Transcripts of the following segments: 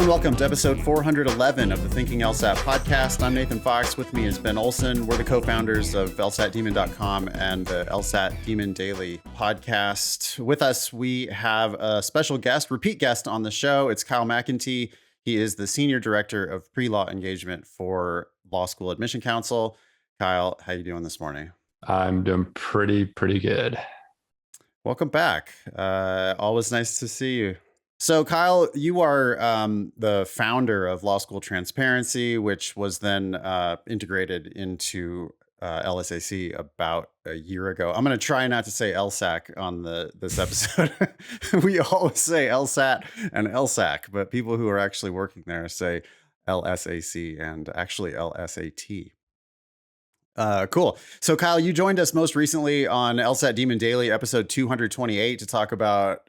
and welcome to episode 411 of the Thinking LSAT podcast. I'm Nathan Fox. With me is Ben Olson. We're the co-founders of LSATdemon.com and the LSAT Demon Daily podcast. With us, we have a special guest, repeat guest on the show. It's Kyle McEntee. He is the Senior Director of Pre-Law Engagement for Law School Admission Council. Kyle, how you doing this morning? I'm doing pretty good. Welcome back. Always nice to see you. So, Kyle, you are the founder of Law School Transparency, which was then integrated into LSAC about a year ago. I'm going to try not to say LSAC on this episode. We always say LSAT and LSAC, but people who are actually working there say LSAC and actually LSAT. Cool. So, Kyle, you joined us most recently on LSAT Demon Daily, episode 228, to talk about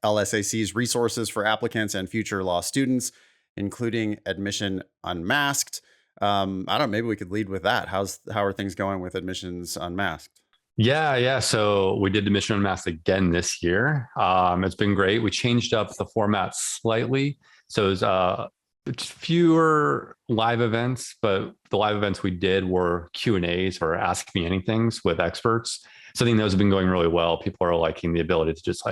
LSAC's resources for applicants and future law students, including Admission Unmasked. I don't know, maybe we could lead with that. How are things going with Admissions Unmasked? Yeah. So we did Admission Unmasked again this year. It's been great. We changed up the format slightly. So it was fewer live events, but the live events we did were Q&As or Ask Me Anythings with experts. So I think those have been going really well. People are liking the ability to just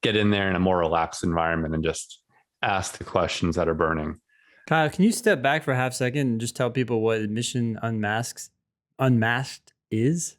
get in there in a more relaxed environment and just ask the questions that are burning. Kyle, can you step back for a half second and just tell people what Admission Unmasked is?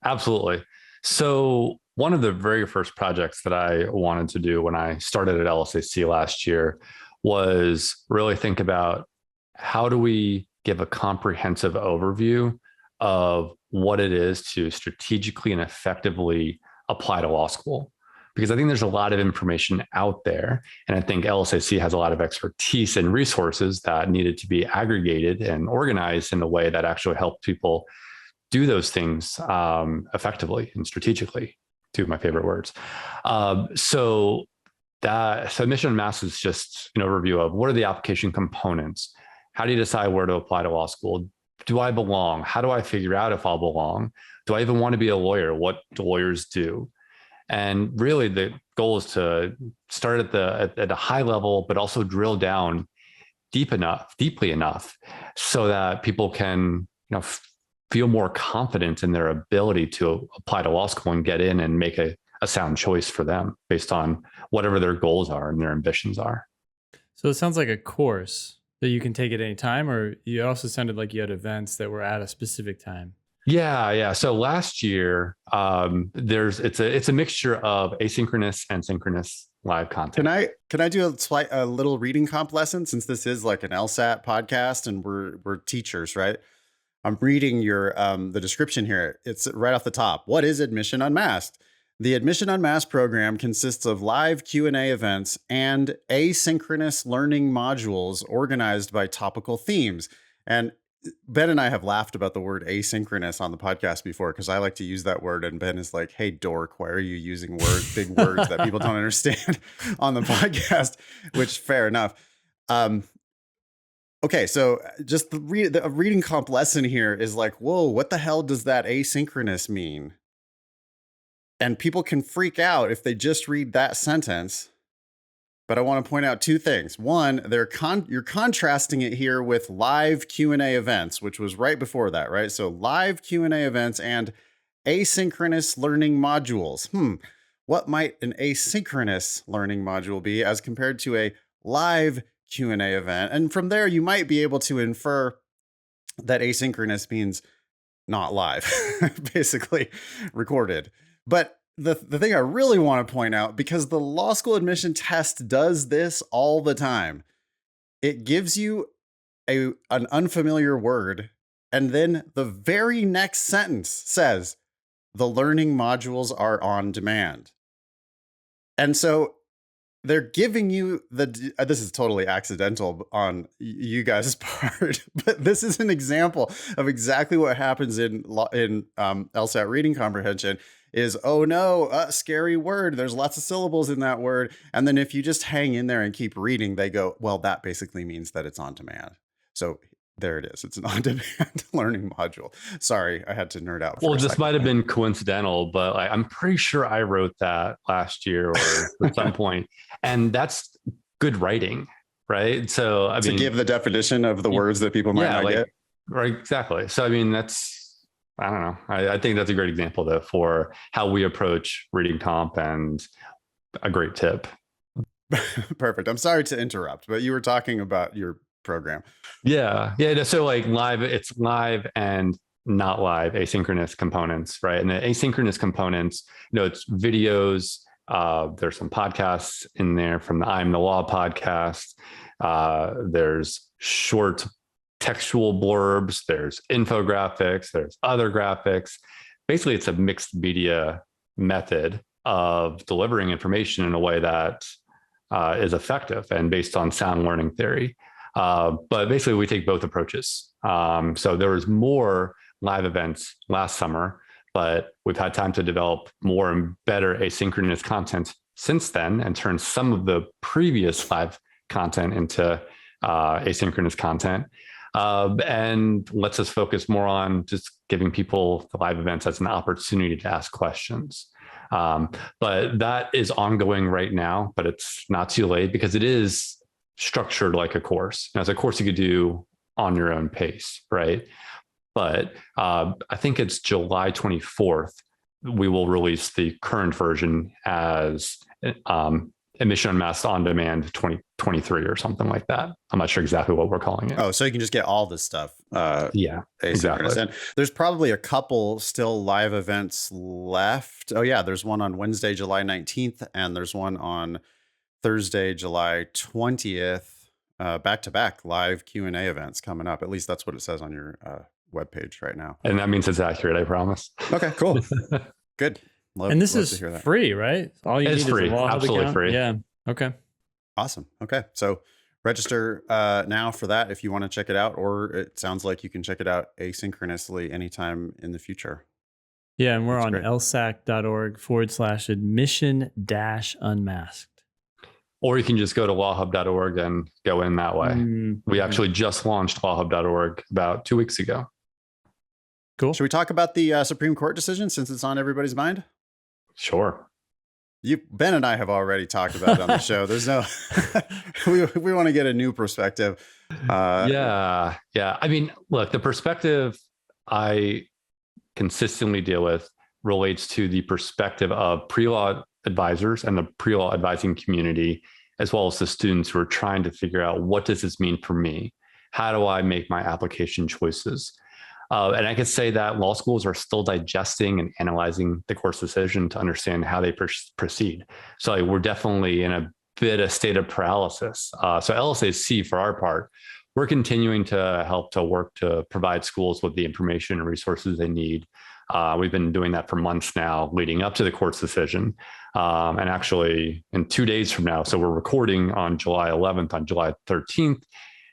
Absolutely. So one of the very first projects that I wanted to do when I started at LSAC last year was really think about how do we give a comprehensive overview of what it is to strategically and effectively apply to law school. Because I think there's a lot of information out there. And I think LSAC has a lot of expertise and resources that needed to be aggregated and organized in a way that actually helped people do those things effectively and strategically, two of my favorite words. So Admission Unmasked is just an overview of what are the application components? How do you decide where to apply to law school? Do I belong? How do I figure out if I'll belong? Do I even want to be a lawyer? What do lawyers do? And really, the goal is to start at a high level, but also drill down deeply enough, so that people can, feel more confident in their ability to apply to law school and get in and make a sound choice for them based on whatever their goals are and their ambitions are. So it sounds like a course that you can take at any time, or you also sounded like you had events that were at a specific time. Yeah. So last year, it's a mixture of asynchronous and synchronous live content. Can I do a little reading comp lesson, since this is like an LSAT podcast and we're teachers, right? I'm reading your the description here. It's right off the top. What is Admission Unmasked? The Admission Unmasked program consists of live Q&A events and asynchronous learning modules organized by topical themes. And Ben and I have laughed about the word asynchronous on the podcast before, because I like to use that word, and Ben is like, "Hey, dork, why are you using big words that people don't understand on the podcast?" Which, fair enough. Okay, so just the reading comp lesson here is like, whoa, what the hell does that asynchronous mean? And people can freak out if they just read that sentence. But I want to point out two things. One, you're contrasting it here with live Q&A events, which was right before that, right? So live Q&A events and asynchronous learning modules. What might an asynchronous learning module be as compared to a live Q&A event? And from there, you might be able to infer that asynchronous means not live, basically recorded. But the thing I really want to point out, because the law school admission test does this all the time, it gives you an unfamiliar word, and then the very next sentence says, the learning modules are on demand. And so they're giving you this is totally accidental on you guys' part, but this is an example of exactly what happens in LSAT reading comprehension. Is, oh no, a scary word. There's lots of syllables in that word. And then if you just hang in there and keep reading, they go, well, that basically means that it's on demand. So there it is. It's an on-demand learning module. Sorry, I had to nerd out. Well, this might have been coincidental, but I'm pretty sure I wrote that last year or at some point. And that's good writing. right? So I To mean, give the definition of the y- words that people might yeah, not like get. right, exactly. So I mean, I don't know. I think that's a great example though for how we approach reading comp and a great tip. Perfect. I'm sorry to interrupt, but you were talking about your program. Yeah. Yeah. So like live, it's live and not live asynchronous components, right? And the asynchronous components, it's videos. There's some podcasts in there from the I'm the Law podcast. There's short textual blurbs. There's infographics. There's other graphics. Basically, it's a mixed media method of delivering information in a way that is effective and based on sound learning theory. But basically, we take both approaches. So there was more live events last summer, but we've had time to develop more and better asynchronous content since then and turn some of the previous live content into asynchronous content. And lets us focus more on just giving people the live events as an opportunity to ask questions. But that is ongoing right now, but it's not too late because it is structured like a course. Now, it's a course you could do on your own pace, right? But I think it's July 24th, we will release the current version as Admission Unmasked On Demand 2023 or something like that. I'm not sure exactly what we're calling it. Oh, so you can just get all this stuff. Yeah, asynchronous. exactly. And there's probably a couple still live events left. Oh yeah, there's one on Wednesday, July 19th, and there's one on Thursday, July 20th. Back to back live Q&A events coming up. At least that's what it says on your webpage right now. And that means it's accurate, I promise. Okay, cool. Good. And this love is to hear that. free, right? All you It's need free. is a Law Hub Absolutely account. free. Yeah. Okay. Awesome. Okay. So register now for that if you want to check it out, or it sounds like you can check it out asynchronously anytime in the future. Yeah, and we're That's on great. lsac.org/admission-unmasked. Or you can just go to lawhub.org and go in that way. We actually just launched lawhub.org about 2 weeks ago. Cool. Should we talk about the Supreme Court decision since it's on everybody's mind? Sure. Ben and I have already talked about it on the show. There's no, we want to get a new perspective. Yeah. I mean, look, the perspective I consistently deal with relates to the perspective of pre-law advisors and the pre-law advising community, as well as the students who are trying to figure out, what does this mean for me? How do I make my application choices? And I could say that law schools are still digesting and analyzing the court's decision to understand how they proceed. So we're definitely in a bit of state of paralysis. So LSAC, for our part, we're continuing to help to work to provide schools with the information and resources they need. We've been doing that for months now, leading up to the court's decision. And actually, in 2 days from now, so we're recording on July 11th, on July 13th,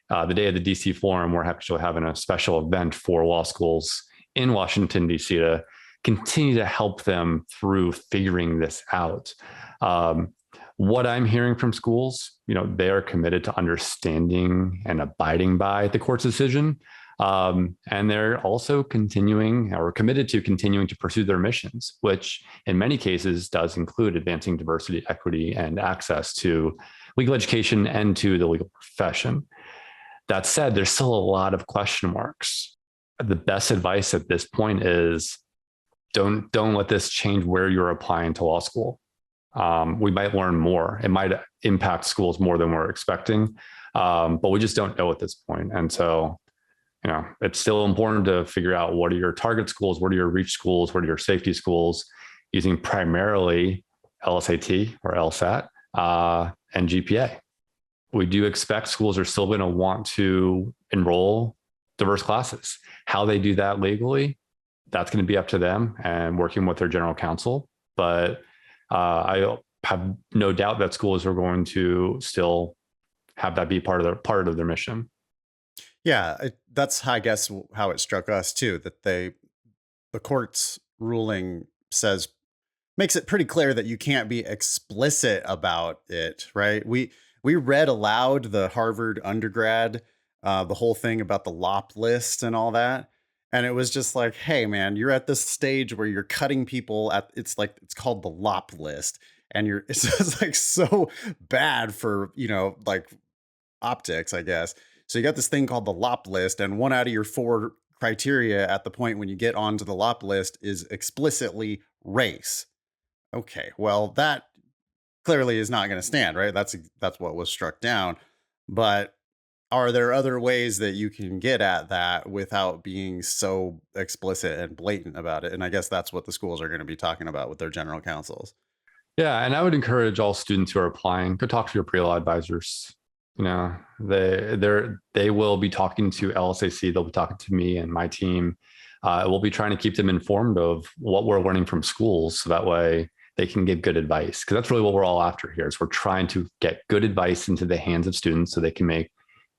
the day of the DC Forum, we're actually having a special event for law schools in Washington, DC to continue to help them through figuring this out. What I'm hearing from schools, they are committed to understanding and abiding by the court's decision. And they're also committed to continuing to pursue their missions, which in many cases does include advancing diversity, equity, and access to legal education and to the legal profession. That said, there's still a lot of question marks. The best advice at this point is don't let this change where you're applying to law school. We might learn more. It might impact schools more than we're expecting, but we just don't know at this point. And so, it's still important to figure out, what are your target schools, what are your reach schools, what are your safety schools, using primarily LSAT or LSAT and GPA. We do expect schools are still going to want to enroll diverse classes. How they do that legally, that's going to be up to them and working with their general counsel. But I have no doubt that schools are going to still have that be part of their mission. Yeah, that's, I guess, how it struck us too, that the court's ruling makes it pretty clear that you can't be explicit about it, right? We read aloud the Harvard undergrad, the whole thing about the LOP list and all that. And it was just like, hey, man, you're at this stage where you're cutting people it's called the LOP list. And it's just like so bad for, like optics, I guess. So you got this thing called the LOP list, and 1 out of your 4 criteria at the point when you get onto the LOP list is explicitly race. Okay, well, that clearly is not going to stand, right? That's what was struck down. But are there other ways that you can get at that without being so explicit and blatant about it? And I guess that's what the schools are going to be talking about with their general counsels. Yeah, and I would encourage all students who are applying, go talk to your pre-law advisors. You know, they will be talking to LSAC, they'll be talking to me and my team. We'll be trying to keep them informed of what we're learning from schools, so that way they can give good advice. Because that's really what we're all after here, is we're trying to get good advice into the hands of students so they can make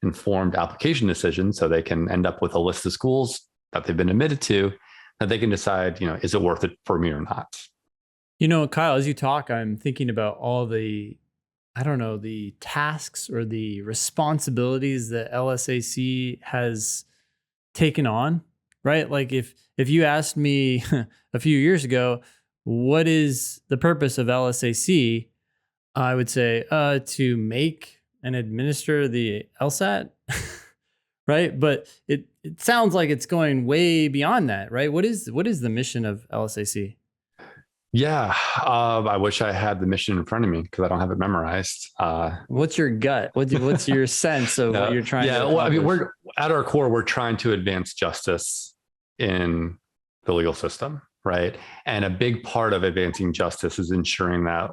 informed application decisions, so they can end up with a list of schools that they've been admitted to, that they can decide, you know, is it worth it for me or not? You know, Kyle, as you talk, I'm thinking about all the, I don't know, the tasks or the responsibilities that LSAC has taken on, right? Like if you asked me a few years ago, what is the purpose of LSAC? I would say to make and administer the LSAT, right? But it sounds like it's going way beyond that, right? What is the mission of LSAC? Yeah, I wish I had the mission in front of me because I don't have it memorized. What's your gut? What's your sense of what you're trying to accomplish? Well, I mean, we're at our core, we're trying to advance justice in the legal system, right? And a big part of advancing justice is ensuring that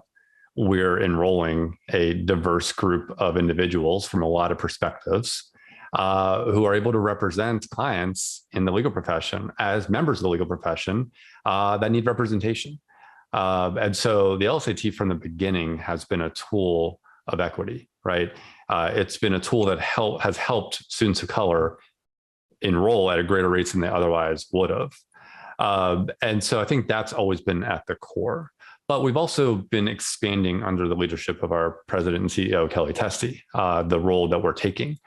we're enrolling a diverse group of individuals from a lot of perspectives who are able to represent clients in the legal profession as members of the legal profession that need representation. And so the LSAT from the beginning has been a tool of equity, right? It's been a tool that has helped students of color enroll at a greater rates than they otherwise would have. And so I think that's always been at the core. But we've also been expanding under the leadership of our president and CEO, Kelly Testi, the role that we're taking.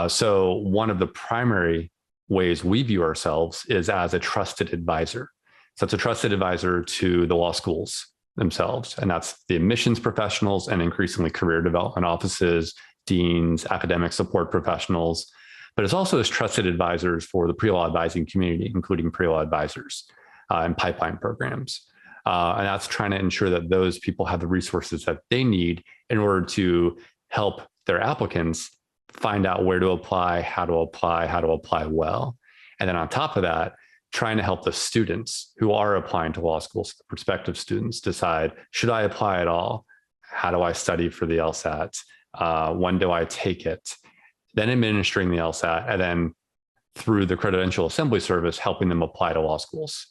So one of the primary ways we view ourselves is as a trusted advisor. So it's a trusted advisor to the law schools themselves, and that's the admissions professionals and increasingly career development offices, deans, academic support professionals. But it's also as trusted advisors for the pre-law advising community, including pre-law advisors and pipeline programs. And that's trying to ensure that those people have the resources that they need in order to help their applicants find out where to apply, how to apply well. And then on top of that, trying to help the students who are applying to law schools, the prospective students, decide, should I apply at all? How do I study for the LSAT? When do I take it? Then administering the LSAT, and then through the Credential Assembly Service, helping them apply to law schools.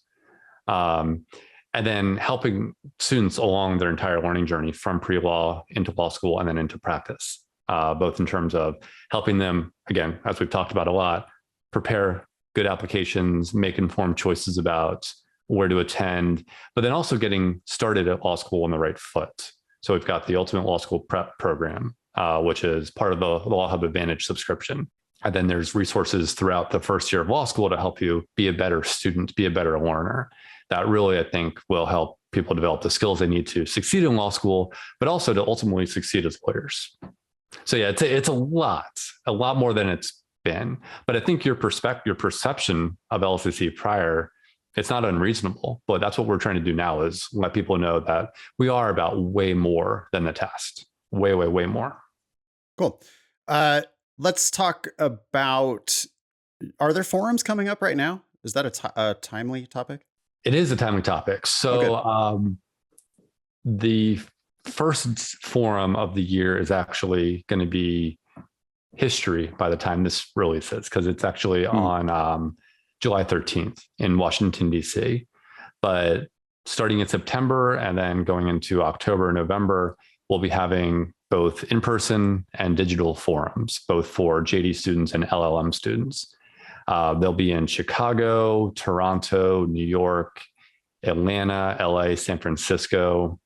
And then helping students along their entire learning journey from pre-law into law school and then into practice, both in terms of helping them, again, as we've talked about a lot, prepare good applications, make informed choices about where to attend, but then also getting started at law school on the right foot. So we've got the Ultimate Law School Prep Program, which is part of the Law Hub Advantage subscription. And then there's resources throughout the first year of law school to help you be a better student, be a better learner. That really, I think, will help people develop the skills they need to succeed in law school, but also to ultimately succeed as lawyers. So yeah, it's a lot more than it's been. But I think your perception of LSAC prior, it's not unreasonable, but that's what we're trying to do now, is let people know that we are about way more than the test. Way, way, way more. Cool. Let's talk about, are there forums coming up right now? Is that a timely topic? It is a timely topic. So the first forum of the year is actually going to be history by the time this releases, because it's actually on July 13th in Washington, D.C. But starting in September and then going into October and November, we'll be having both in-person and digital forums, both for JD students and LLM students. They'll be in Chicago, Toronto, New York, Atlanta, LA, San Francisco,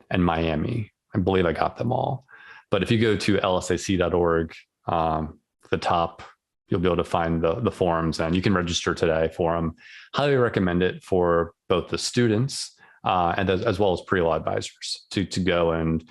and Miami. I believe I got them all. But if you go to lsac.org, the top, you'll be able to find the forums, and you can register today for them. Highly recommend it for both the students and as well as pre-law advisors to go and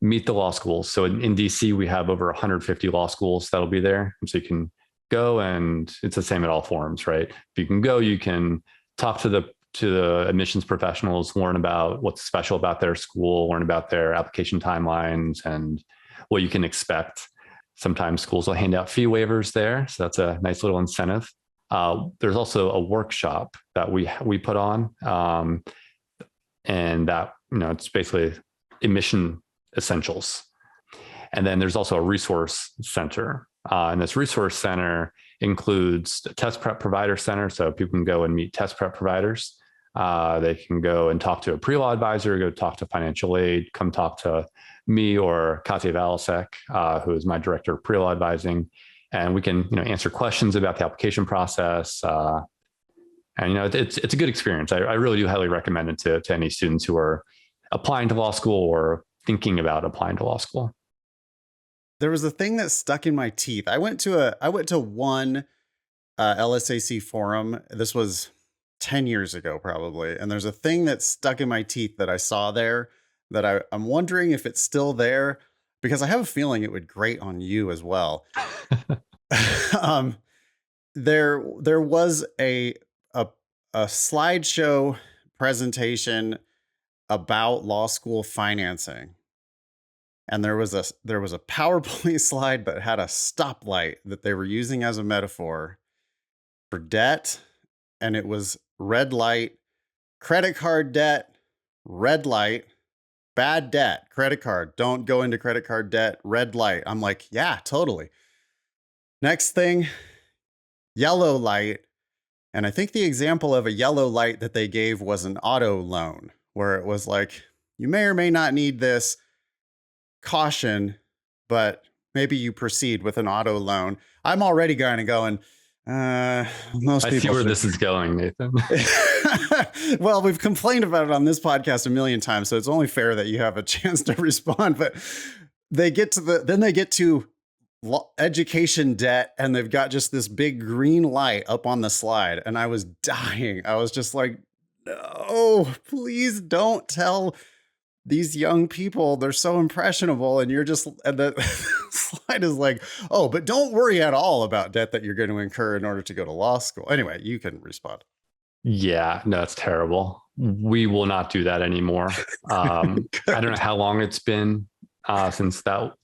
meet the law schools. So in DC, we have over 150 law schools that'll be there. So you can go, and it's the same at all forums, right? If you can go, you can talk to the admissions professionals, learn about what's special about their school, learn about their application timelines and what you can expect. Sometimes schools will hand out fee waivers there. So that's a nice little incentive. There's also a workshop that we put on. And that, it's basically admission essentials. And then there's also a resource center. And this resource center includes the test prep provider center. So people can go and meet test prep providers. They can go and talk to a pre-law advisor, go talk to financial aid, come talk to me or Katya of LSAC, who is my director of pre-law advising. And we can, answer questions about the application process. And, it's a good experience. I really do highly recommend it to any students who are applying to law school or thinking about applying to law school. There was a thing that stuck in my teeth. I went to one LSAC forum. This was 10 years ago, probably. And there's a thing that stuck in my teeth that I saw there that I'm wondering if it's still there, because I have a feeling it would grate on you as well. There was a slideshow presentation about law school financing. And there was a PowerPoint slide that had a stoplight that they were using as a metaphor for debt. And it was red light, credit card debt, red light, bad debt, credit card. Don't go into credit card debt, red light. I'm like, yeah, totally. Next thing, yellow light. And I think the example of a yellow light that they gave was an auto loan, where it was like, you may or may not need this. Caution, but maybe you proceed with an auto loan. I'm already kind of going, most people I see where this is going, Nathan. Well, we've complained about it on this podcast a million times, so it's only fair that you have a chance to respond. But they get to education debt, and they've got just this big green light up on the slide, and I was dying. I was just like, no, please don't tell these young people, they're so impressionable, and the slide is like, oh, but don't worry at all about debt that you're going to incur in order to go to law school. Anyway, you can respond. Yeah, no, it's terrible. We will not do that anymore. I don't know how long it's been since that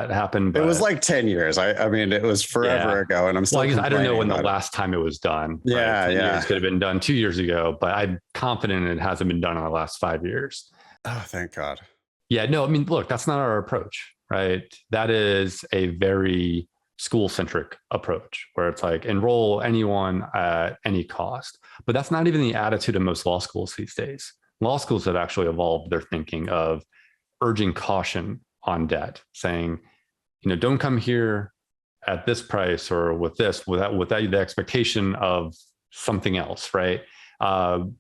happened. But it was like 10 years. I mean, it was forever ago, and I'm still. Well, I don't know when the last time it was done. Yeah, right? 10 yeah. years could have been done 2 years ago, but I'm confident it hasn't been done in the last 5 years. Oh, thank God. Yeah, no, I mean, look, that's not our approach, right? That is a very school-centric approach where it's like enroll anyone at any cost. But that's not even the attitude of most law schools these days. Law schools have actually evolved their thinking of urging caution on debt, saying, don't come here at this price or with this, without the expectation of something else, right?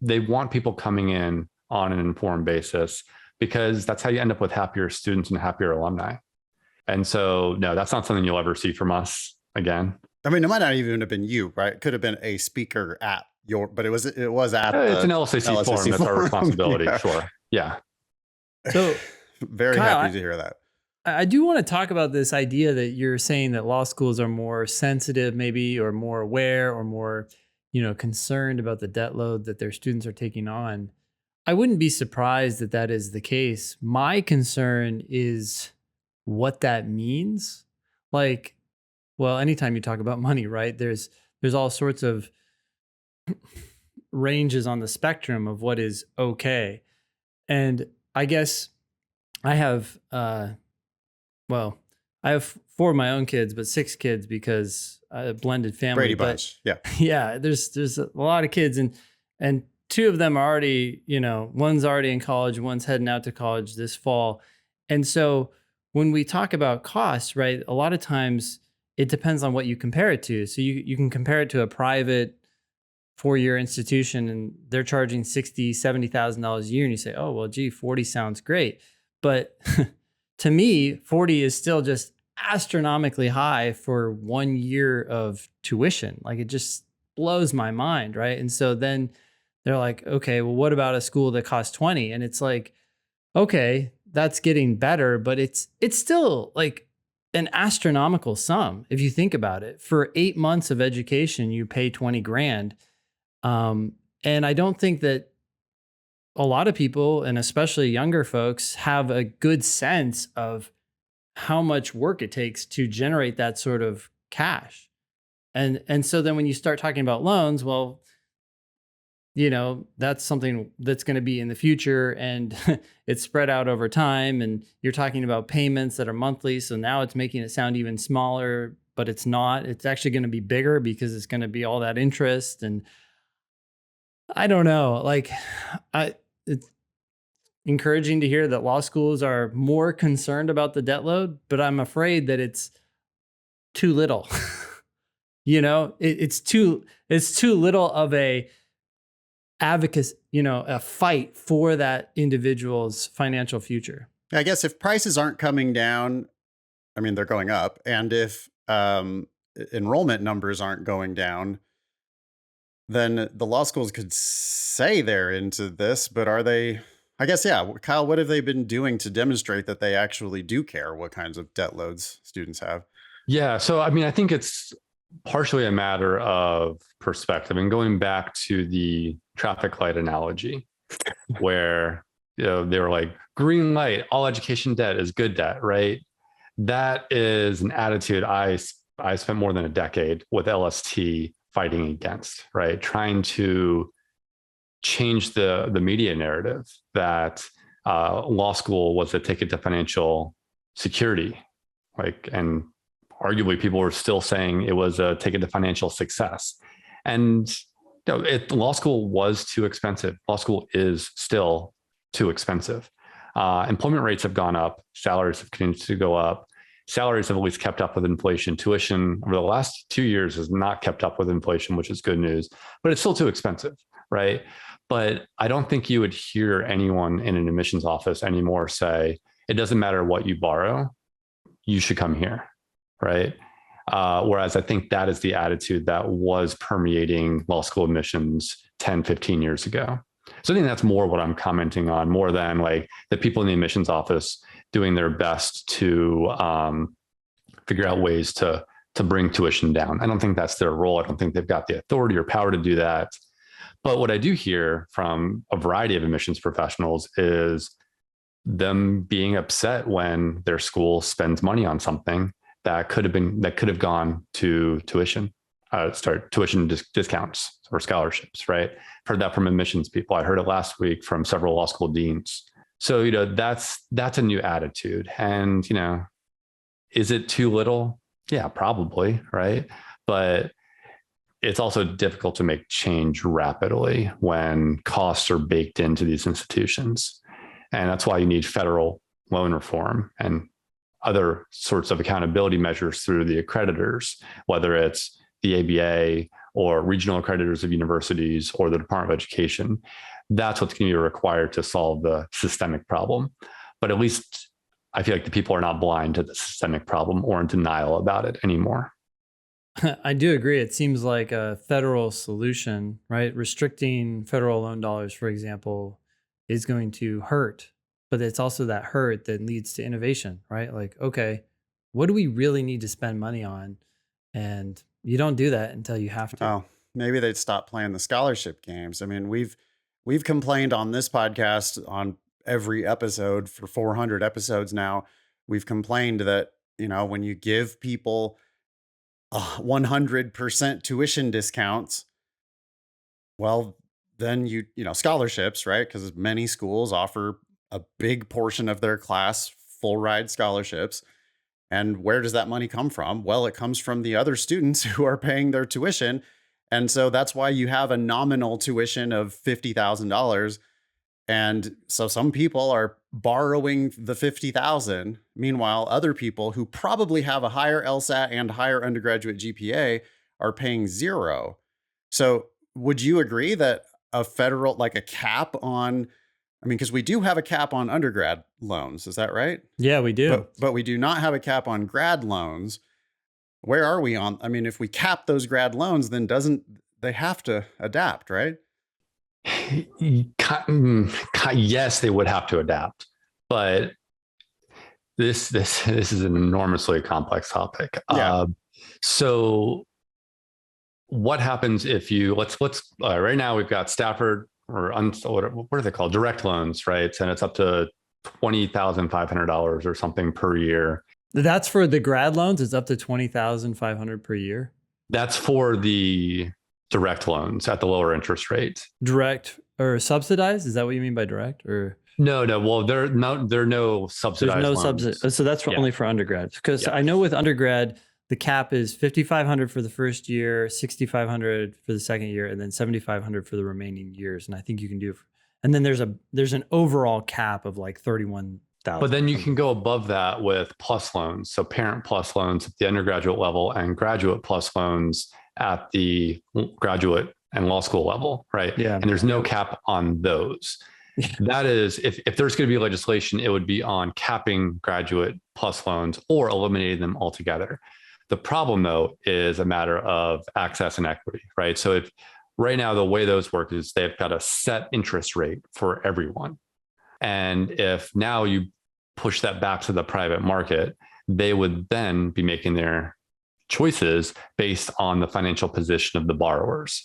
They want people coming in on an informed basis, because that's how you end up with happier students and happier alumni. And so, no, that's not something you'll ever see from us again. I mean, it might not even have been you, right? It could have been a speaker at but it was at it's an LSAC forum. That's our responsibility. Yeah. Sure. Yeah. So very Kyle, happy to hear that. I do want to talk about this idea that you're saying that law schools are more sensitive, maybe, or more aware, or more, concerned about the debt load that their students are taking on. I wouldn't be surprised that that is the case. My concern is what that means. Like, well, anytime you talk about money, right? There's all sorts of ranges on the spectrum of what is okay. And I guess I have, I have 4 of my own kids, but 6 kids because a blended family. Brady Bunch. Yeah. Yeah. There's a lot of kids, and 2 of them are already, one's already in college, one's heading out to college this fall. And so when we talk about costs, right, a lot of times it depends on what you compare it to. So you can compare it to a private 4-year institution, and they're charging $60,000, $70,000 a year. And you say, oh, well, gee, 40 sounds great. But to me, 40 is still just astronomically high for 1 year of tuition. Like, it just blows my mind, right? And so then they're like, okay, well, what about a school that costs 20? And it's like, okay, that's getting better, but it's still like an astronomical sum if you think about it. For 8 months of education, you pay 20 grand. And I don't think that a lot of people, and especially younger folks, have a good sense of how much work it takes to generate that sort of cash. And so then when you start talking about loans, well, that's something that's going to be in the future, and it's spread out over time, and you're talking about payments that are monthly. So now it's making it sound even smaller, but it's not. It's actually going to be bigger because it's going to be all that interest. And I don't know, like it's encouraging to hear that law schools are more concerned about the debt load, but I'm afraid that it's too little. It's too little of a advocacy, a fight for that individual's financial future. I guess if prices aren't coming down, I mean, they're going up. And if enrollment numbers aren't going down, then the law schools could say they're into this, but are they? I guess, yeah. Kyle, what have they been doing to demonstrate that they actually do care what kinds of debt loads students have? Yeah. So, I mean, I think it's partially a matter of perspective, and going back to the traffic light analogy where, they were like, green light, all education debt is good debt, right? That is an attitude I spent more than a decade with LST fighting against, right? Trying to change the media narrative that law school was a ticket to financial security, and arguably people were still saying it was a ticket to financial success. And law school was too expensive. Law school is still too expensive. Employment rates have gone up. Salaries have continued to go up. Salaries have at least kept up with inflation. Tuition over the last 2 years has not kept up with inflation, which is good news, but it's still too expensive, right? But I don't think you would hear anyone in an admissions office anymore say, it doesn't matter what you borrow, you should come here, right? Whereas I think that is the attitude that was permeating law school admissions 10, 15 years ago. So I think that's more what I'm commenting on, more than like the people in the admissions office doing their best to figure out ways to bring tuition down. I don't think that's their role. I don't think they've got the authority or power to do that. But what I do hear from a variety of admissions professionals is them being upset when their school spends money on something that could have gone to tuition discounts or scholarships, right? Heard that from admissions people. I heard it last week from several law school deans. So, that's a new attitude. And, is it too little? Yeah, probably, right? But it's also difficult to make change rapidly when costs are baked into these institutions. And that's why you need federal loan reform and other sorts of accountability measures through the accreditors, whether it's the ABA or regional accreditors of universities or the Department of Education. That's what's going to be required to solve the systemic problem. But at least I feel like the people are not blind to the systemic problem or in denial about it anymore. I do agree. It seems like a federal solution, right? Restricting federal loan dollars, for example, is going to hurt, but it's also that hurt that leads to innovation, right? Like, okay, what do we really need to spend money on? And you don't do that until you have to. Oh, maybe they'd stop playing the scholarship games. I mean, we've complained on this podcast on every episode for 400 episodes now. We've complained that, when you give people 100% tuition discounts, well, then scholarships, right? Because many schools offer a big portion of their class full ride scholarships. And where does that money come from? Well, it comes from the other students who are paying their tuition. And so that's why you have a nominal tuition of $50,000. And so some people are borrowing the $50,000. Meanwhile, other people who probably have a higher LSAT and higher undergraduate GPA are paying zero. So would you agree that a federal, like a cap on, because we do have a cap on undergrad loans. Is that right? Yeah, we do. But we do not have a cap on grad loans. Where are we on? If we cap those grad loans, then they have to adapt, right? Yes, they would have to adapt. But this is an enormously complex topic. Yeah. So what happens if you let's right now we've got Stafford or what are they called, direct loans, right? And it's up to $20,500 or something per year. That's for the grad loans. It's up to $20,500 per year. That's for the direct loans at the lower interest rate. Direct or subsidized? Is that what you mean by direct? Or no? Well, there are no subsidized. There's no loans. subsidy. So that's only for undergrads. Because I know with undergrad, the cap is $5,500 for the first year, $6,500 for the second year, and then $7,500 for the remaining years. And I think you can do. And then there's an overall cap of like $31,000. But then you can go above that with plus loans. So parent plus loans at the undergraduate level and graduate plus loans at the graduate and law school level, right? Yeah. And there's no cap on those. That is, if there's going to be legislation, it would be on capping graduate plus loans or eliminating them altogether. The problem, though, is a matter of access and equity, right? So if right now the way those work is they've got a set interest rate for everyone. And if now you push that back to the private market, they would then be making their choices based on the financial position of the borrowers.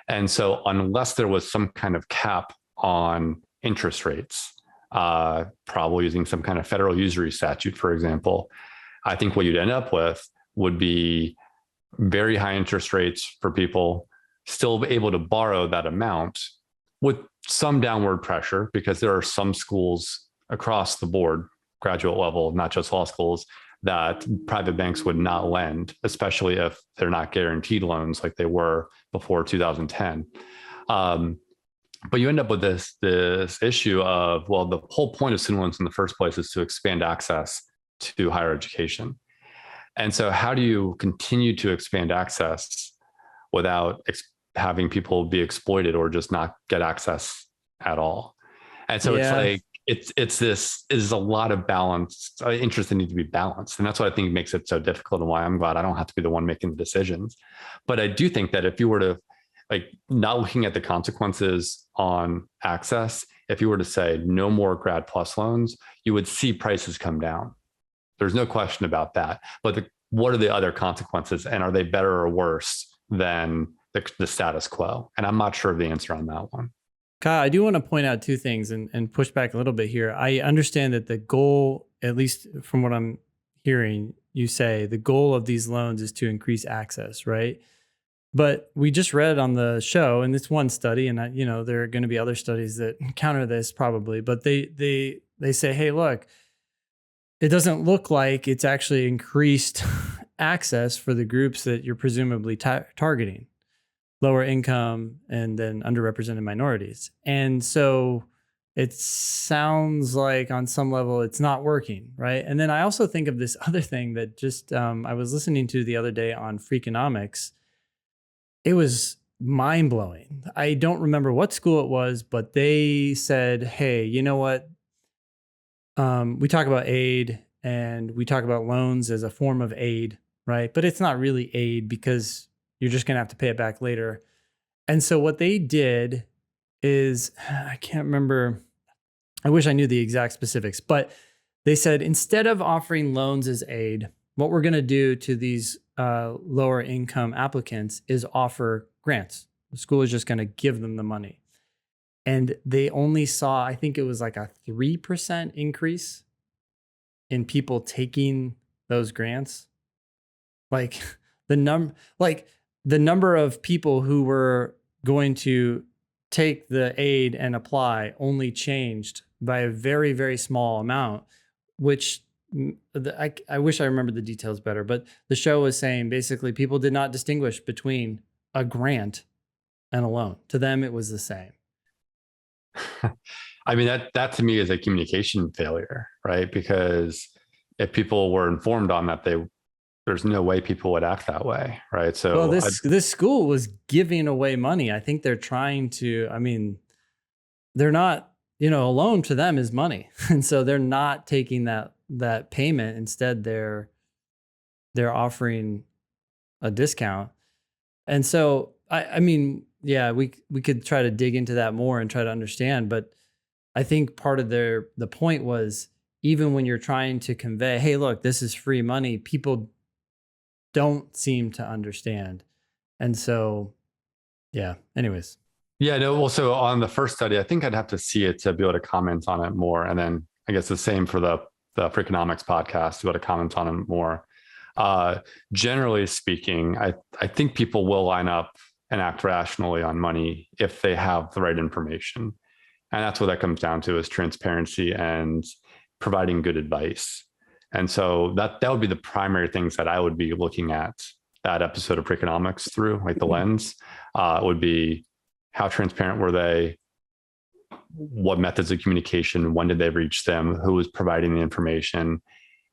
And so unless there was some kind of cap on interest rates, probably using some kind of federal usury statute, for example, I think what you'd end up with would be very high interest rates for people still able to borrow that amount with some downward pressure, because there are some schools across the board, graduate level, not just law schools, that private banks would not lend, especially if they're not guaranteed loans like they were before 2010. But you end up with this issue of, well, the whole point of student loans in the first place is to expand access to higher education. And so how do you continue to expand access without having people be exploited or just not get access at all? And so it's like, it's this is a lot of balance, interests that need to be balanced. And that's what I think makes it so difficult, and why I'm glad I don't have to be the one making the decisions. But I do think that if you were to, like, not looking at the consequences on access, if you were to say no more grad plus loans, you would see prices come down. There's no question about that. But what are the other consequences, and are they better or worse than the status quo? And I'm not sure of the answer on that one. Kyle, I do want to point out two things and push back a little bit here. I understand that the goal, at least from what I'm hearing you say, the goal of these loans is to increase access, right? But we just read on the show, and it's one study, and there are going to be other studies that counter this probably, but they say, hey, look, it doesn't look like it's actually increased access for the groups that you're presumably targeting. Lower income and then underrepresented minorities. And so it sounds like on some level it's not working, right? And then I also think of this other thing that just I was listening to the other day on Freakonomics. It was mind-blowing. I don't remember what school it was, but they said, hey, you know what? We talk about aid and we talk about loans as a form of aid, right? But it's not really aid, because you're just going to have to pay it back later. And so what they did is, I can't remember, I wish I knew the exact specifics, but they said, instead of offering loans as aid, what we're going to do to these lower income applicants is offer grants. The school is just going to give them the money. And they only saw, I think it was like a 3% increase in people taking those grants. Like the number of people who were going to take the aid and apply only changed by a very, very small amount, which I wish I remembered the details better, but the show was saying basically people did not distinguish between a grant and a loan. To them, it was the same. I mean, that to me is a communication failure, right? Because if people were informed on that, there's no way people would act that way, right? So, well, this school was giving away money. I think they're trying to. I mean, they're not. A loan to them is money, and so they're not taking that payment. Instead, they're offering a discount. And so, I mean, yeah, we could try to dig into that more and try to understand. But I think part of the point was, even when you're trying to convey, hey, look, this is free money, people don't seem to understand. And so, yeah, anyways. Yeah, no, well, so on the first study, I think I'd have to see it to be able to comment on it more. And then I guess the same for the Freakonomics podcast to be able to comment on it more. Generally speaking, I think people will line up and act rationally on money if they have the right information. And that's what that comes down to, is transparency and providing good advice. And so that would be the primary things that I would be looking at that episode of Freakonomics through, like the lens, would be how transparent were they? What methods of communication? When did they reach them? Who was providing the information?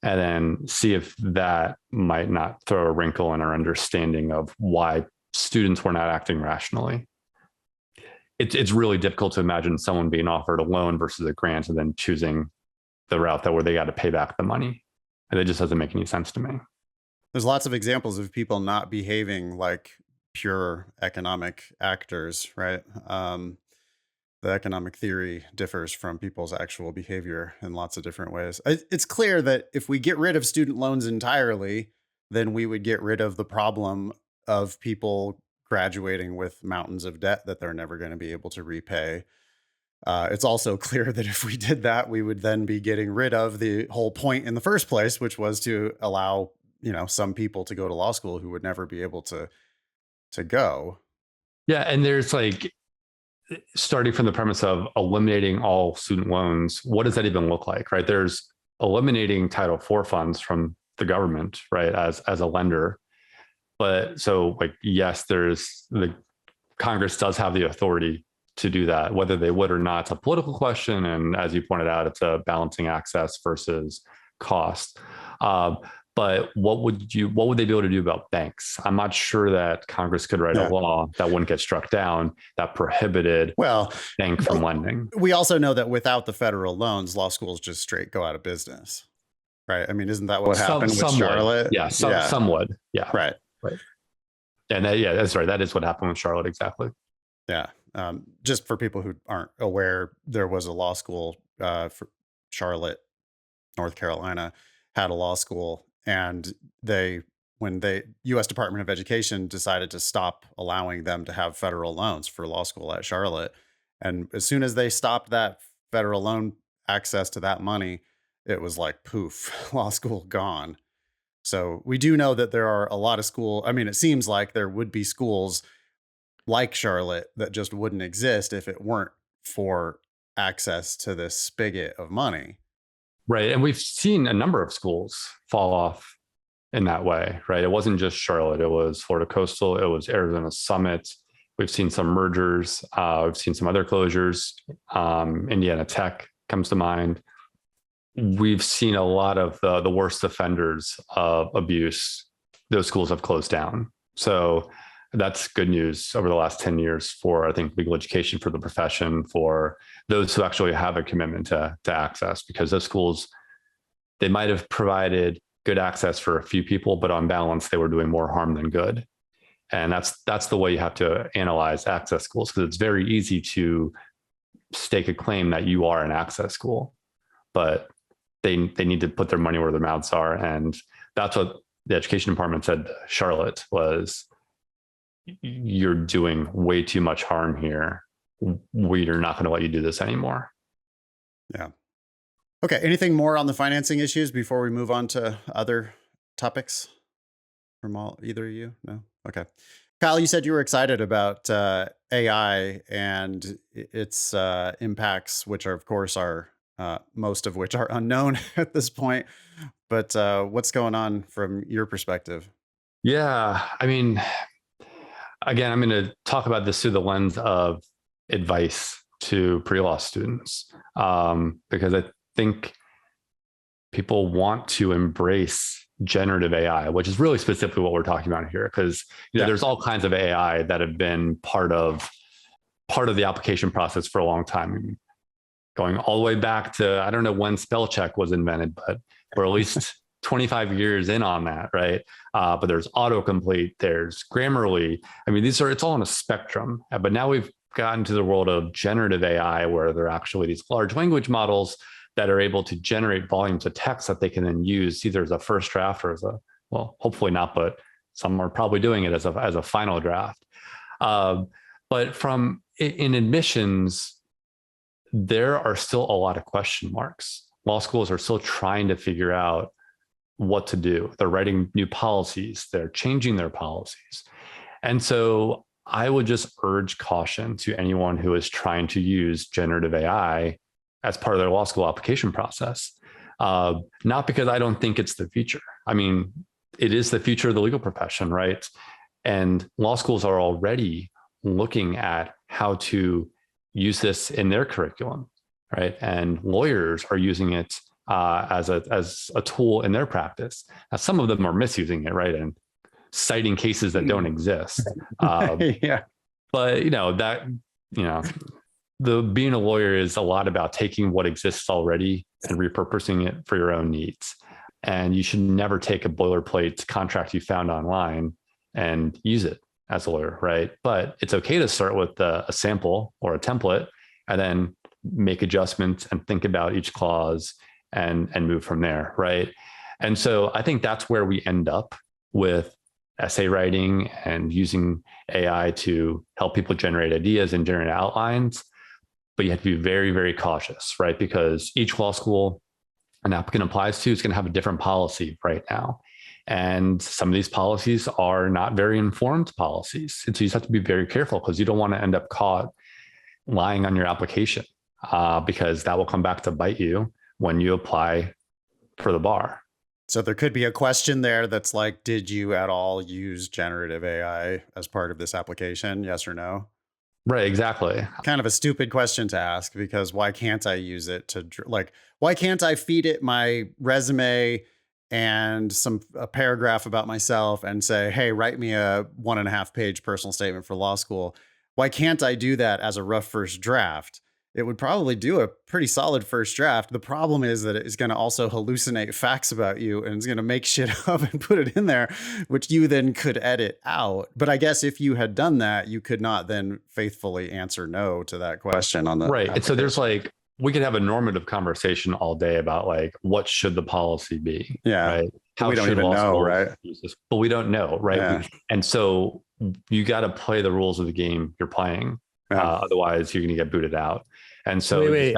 And then see if that might not throw a wrinkle in our understanding of why students were not acting rationally. It's really difficult to imagine someone being offered a loan versus a grant and then choosing the route that where they got to pay back the money. And it just doesn't make any sense to me. There's lots of examples of people not behaving like pure economic actors, right? The economic theory differs from people's actual behavior in lots of different ways. It's clear that if we get rid of student loans entirely, then we would get rid of the problem of people graduating with mountains of debt that they're never going to be able to repay. It's also clear that if we did that, we would then be getting rid of the whole point in the first place, which was to allow, some people to go to law school who would never be able to go. Yeah. And there's like, starting from the premise of eliminating all student loans, what does that even look like, right? There's eliminating Title IV funds from the government, right, as a lender. But so, like, yes, there's the Congress does have the authority to do that. Whether they would or not, it's a political question. And as you pointed out, it's a balancing access versus cost. But what would they be able to do about banks? I'm not sure that Congress could write a law that wouldn't get struck down that prohibited bank from lending. We also know that without the federal loans, law schools just straight go out of business, right? I mean, isn't that what happened with Charlotte? Yeah, some would. Yeah, right. And that's right. That is what happened with Charlotte, exactly. Yeah. Just for people who aren't aware, there was a law school for Charlotte, North Carolina, had a law school. And when the U.S. Department of Education decided to stop allowing them to have federal loans for law school at Charlotte. And as soon as they stopped that federal loan access to that money, it was like, poof, law school gone. So we do know that there are a lot of it seems like there would be schools like Charlotte that just wouldn't exist if it weren't for access to this spigot of money. Right. And we've seen a number of schools fall off in that way, right? It wasn't just Charlotte. It was Florida Coastal. It was Arizona Summit. We've seen some mergers. We've seen some other closures. Indiana Tech comes to mind. We've seen a lot of the worst offenders of abuse. Those schools have closed down. So that's good news over the last 10 years for, I think, legal education, for the profession, for those who actually have a commitment to access, because those schools, they might have provided good access for a few people, but on balance, they were doing more harm than good. And that's the way you have to analyze access schools, because it's very easy to stake a claim that you are an access school, but they need to put their money where their mouths are. And that's what the education department said to Charlotte was, you're doing way too much harm here. We're not going to let you do this anymore. Yeah. Okay. Anything more on the financing issues before we move on to other topics from either of you? No? Okay. Kyle, you said you were excited about AI and its impacts, which are, of course, most of which are unknown at this point. But what's going on from your perspective? Yeah. I mean, again, I'm going to talk about this through the lens of advice to pre-law students, because I think people want to embrace generative AI, which is really specifically what we're talking about here. Because there's all kinds of AI that have been part of the application process for a long time, going all the way back to, I don't know when spell check was invented, but we're at least 25 years in on that, right? But there's autocomplete, there's Grammarly. I mean, it's all on a spectrum. But now we've gotten to the world of generative AI, where they're actually these large language models that are able to generate volumes of text that they can then use either as a first draft or as a, well, hopefully not, but some are probably doing it as a final draft. But in admissions, there are still a lot of question marks. Law schools are still trying to figure out what to do. They're writing new policies. They're changing their policies. And so I would just urge caution to anyone who is trying to use generative AI as part of their law school application process. Not because I don't think it's the future. I mean, it is the future of the legal profession, right? And law schools are already looking at how to use this in their curriculum, right? And lawyers are using it as a tool in their practice. Now, some of them are misusing it, right? And citing cases that don't exist. Yeah. But the being a lawyer is a lot about taking what exists already and repurposing it for your own needs. And you should never take a boilerplate contract you found online and use it as a lawyer, right? But it's okay to start with a sample or a template and then make adjustments and think about each clause and move from there, right? And so I think that's where we end up with essay writing and using AI to help people generate ideas and generate outlines. But you have to be very, very cautious, right? Because each law school an applicant applies to is going to have a different policy right now. And some of these policies are not very informed policies. And so you just have to be very careful because you don't want to end up caught lying on your application because that will come back to bite you when you apply for the bar. So there could be a question there that's like, did you at all use generative AI as part of this application? Yes or no? Right, exactly. Kind of a stupid question to ask because why can't I use it to why can't I feed it my resume and a paragraph about myself and say, hey, write me a 1.5 page personal statement for law school? Why can't I do that as a rough first draft? It would probably do a pretty solid first draft. The problem is that it's going to also hallucinate facts about you and it's going to make shit up and put it in there, which you then could edit out. But I guess if you had done that, you could not then faithfully answer no to that question on the right. And so there's we could have a normative conversation all day about what should the policy be? Yeah. Right. How we don't even know, right? But we don't know, right? Yeah. And so you got to play the rules of the game you're playing. Yeah. Otherwise, you're going to get booted out. And so wait.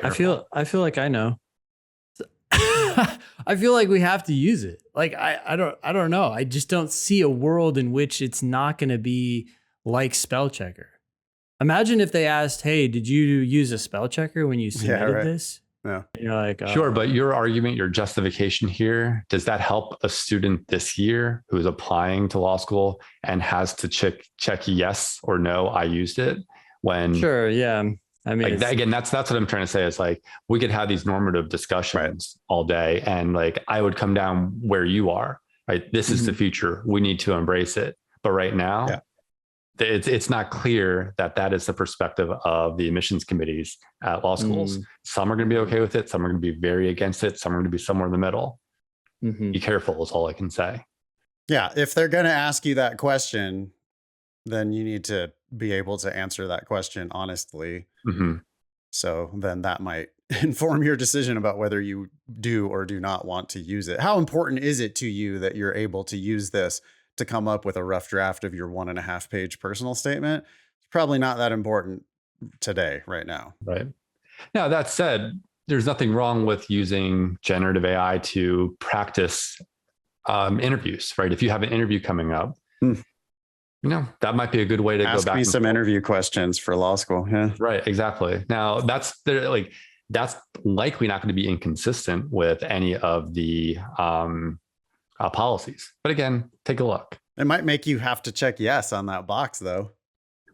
I feel like I know. I feel like we have to use it. I don't know. I just don't see a world in which it's not going to be like spell checker. Imagine if they asked, "Hey, did you use a spell checker when you submitted this?" Yeah. And you're like, sure, but your argument, your justification here, does that help a student this year who's applying to law school and has to check yes or no, I used it? When sure, yeah. I mean, again, that's what I'm trying to say is we could have these normative discussions all day, and I would come down where you are. Right, this is the future. We need to embrace it. But right now, it's not clear that is the perspective of the admissions committees at law schools. Some are going to be okay with it. Some are going to be very against it. Some are going to be somewhere in the middle. Be careful is all I can say. Yeah. If they're going to ask you that question, then you need to be able to answer that question honestly. So then that might inform your decision about whether you do or do not want to use it. How important is it to you that you're able to use this to come up with a rough draft of your 1.5 page personal statement? It's probably not that important today, right now. Right. Now, that said, there's nothing wrong with using generative AI to practice interviews, right? If you have an interview coming up, that might be a good way to ask go back. Me some interview questions for law school. Yeah. Right. Exactly. Now that's likely not going to be inconsistent with any of the policies. But again, take a look. It might make you have to check yes on that box though.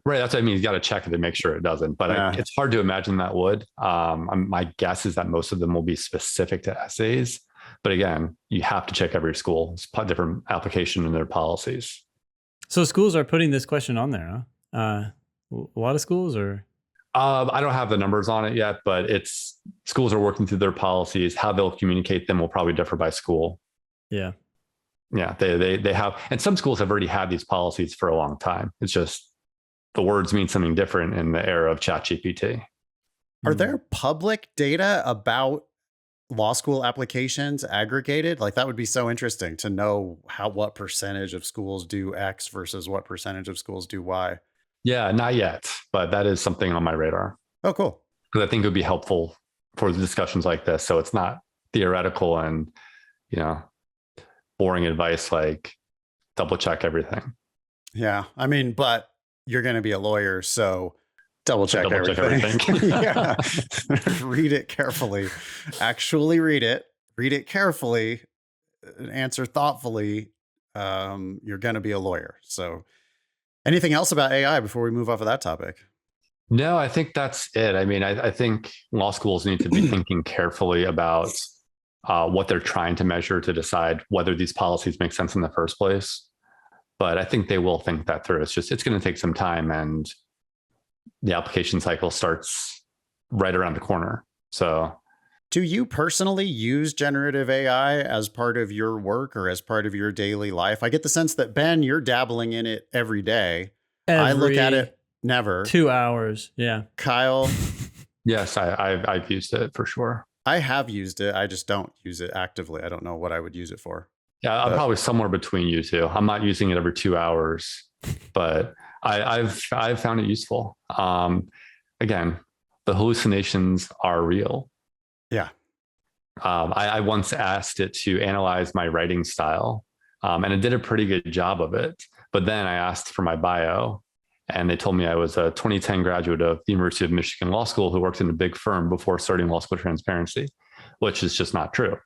Right. That's what I mean. You got to check it to make sure it doesn't, but it's hard to imagine that would. My guess is that most of them will be specific to essays, but again, you have to check every school. It's a different application in their policies. So schools are putting this question on there, huh? A lot of schools or? I don't have the numbers on it yet, but schools are working through their policies. How they'll communicate them will probably differ by school. Yeah. Yeah, they have, and some schools have already had these policies for a long time. It's just the words mean something different in the era of ChatGPT. Are there public data about law school applications aggregated? Like that would be so interesting to know what percentage of schools do X versus what percentage of schools do Y. Yeah, not yet, but that is something on my radar. Oh, cool. Because I think it would be helpful for discussions like this. So it's not theoretical and, boring advice like double check everything. Yeah. I mean, but you're going to be a lawyer, so double check everything. Yeah. Read it carefully. Actually read it carefully, answer thoughtfully. You're going to be a lawyer. So anything else about AI before we move off of that topic? No, I think that's it. I mean, I think law schools need to be thinking carefully about what they're trying to measure to decide whether these policies make sense in the first place. But I think they will think that through. It's going to take some time, and the application cycle starts right around the corner. So do you personally use generative AI as part of your work or as part of your daily life? I get the sense that, Ben, you're dabbling in it every day. I look at it never. 2 hours. Yeah. Kyle? Yes, I've used it for sure. I have used it. I just don't use it actively. I don't know what I would use it for. Yeah, I'm probably somewhere between you two. I'm not using it every 2 hours, but I've found it useful. Again, the hallucinations are real. Yeah. I once asked it to analyze my writing style, and it did a pretty good job of it. But then I asked for my bio, and they told me I was a 2010 graduate of the University of Michigan Law School who worked in a big firm before starting law school transparency, which is just not true,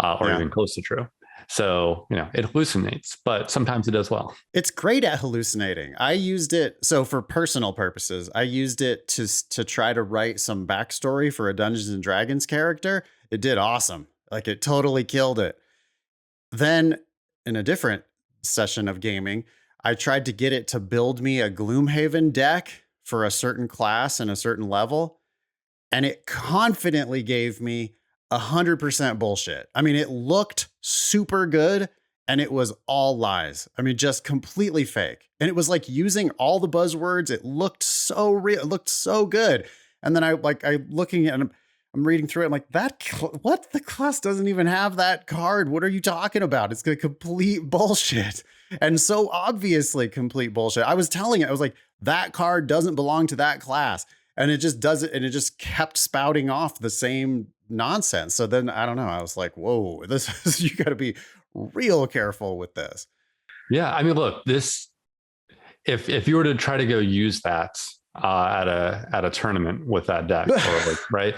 or even close to true. So, it hallucinates, but sometimes it does well. It's great at hallucinating. I used it. So for personal purposes, I used it to try to write some backstory for a Dungeons and Dragons character. It did awesome. Like it totally killed it. Then in a different session of gaming, I tried to get it to build me a Gloomhaven deck for a certain class and a certain level. And it confidently gave me 100% bullshit. I mean, it looked super good and it was all lies. I mean, just completely fake. And it was like using all the buzzwords. It looked so real. It looked so good. And then I'm looking at it, I'm reading through it. I'm like, what? The class doesn't even have that card. What are you talking about? It's complete bullshit. And so obviously complete bullshit. I was telling it, I was like, that card doesn't belong to that class. And it just does it. And it just kept spouting off the same nonsense. So then I don't know. I was like, whoa, you got to be real careful with this. Yeah. I mean, look, if you were to try to go use that at a tournament with that deck, or right,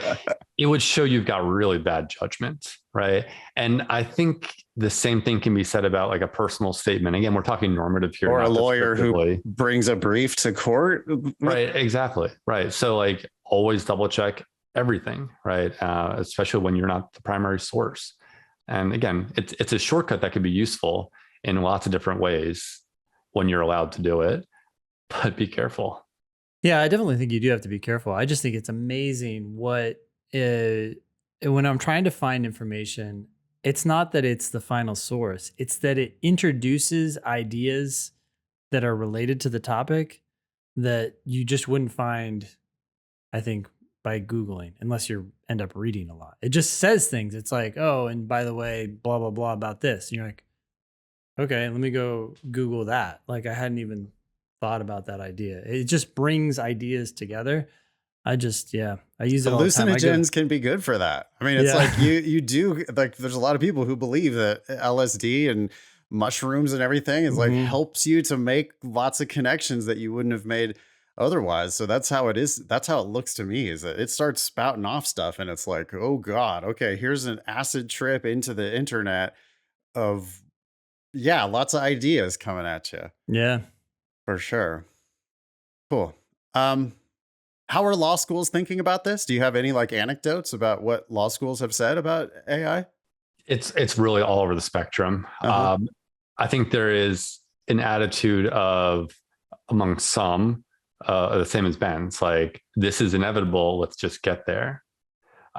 it would show you've got really bad judgment, right? And I think the same thing can be said about like a personal statement. Again, we're talking normative here, or a lawyer who brings a brief to court, right? Exactly, right. So like always double check everything, right? Especially when you're not the primary source. And again, it's a shortcut that could be useful in lots of different ways when you're allowed to do it, but be careful. Yeah, I definitely think you do have to be careful. I just think it's amazing when I'm trying to find information, it's not that it's the final source. It's that it introduces ideas that are related to the topic that you just wouldn't find, I think, by Googling, unless you end up reading a lot. It just says things. It's like, oh, and by the way, blah, blah, blah about this. And you're like, okay, let me go Google that. Like I hadn't even thought about that idea. It just brings ideas together. I use it all the time. Hallucinogens can be good for that. I mean, it's like you do, like there's a lot of people who believe that LSD and mushrooms and everything is like helps you to make lots of connections that you wouldn't have made otherwise. So that's how it is. That's how it looks to me, is that it starts spouting off stuff and it's like, oh God, okay, here's an acid trip into the internet of, lots of ideas coming at you. Yeah. For sure. Cool. How are law schools thinking about this? Do you have any like anecdotes about what law schools have said about AI? It's really all over the spectrum. I think there is an attitude of among some, the same as Ben's, like, this is inevitable, let's just get there.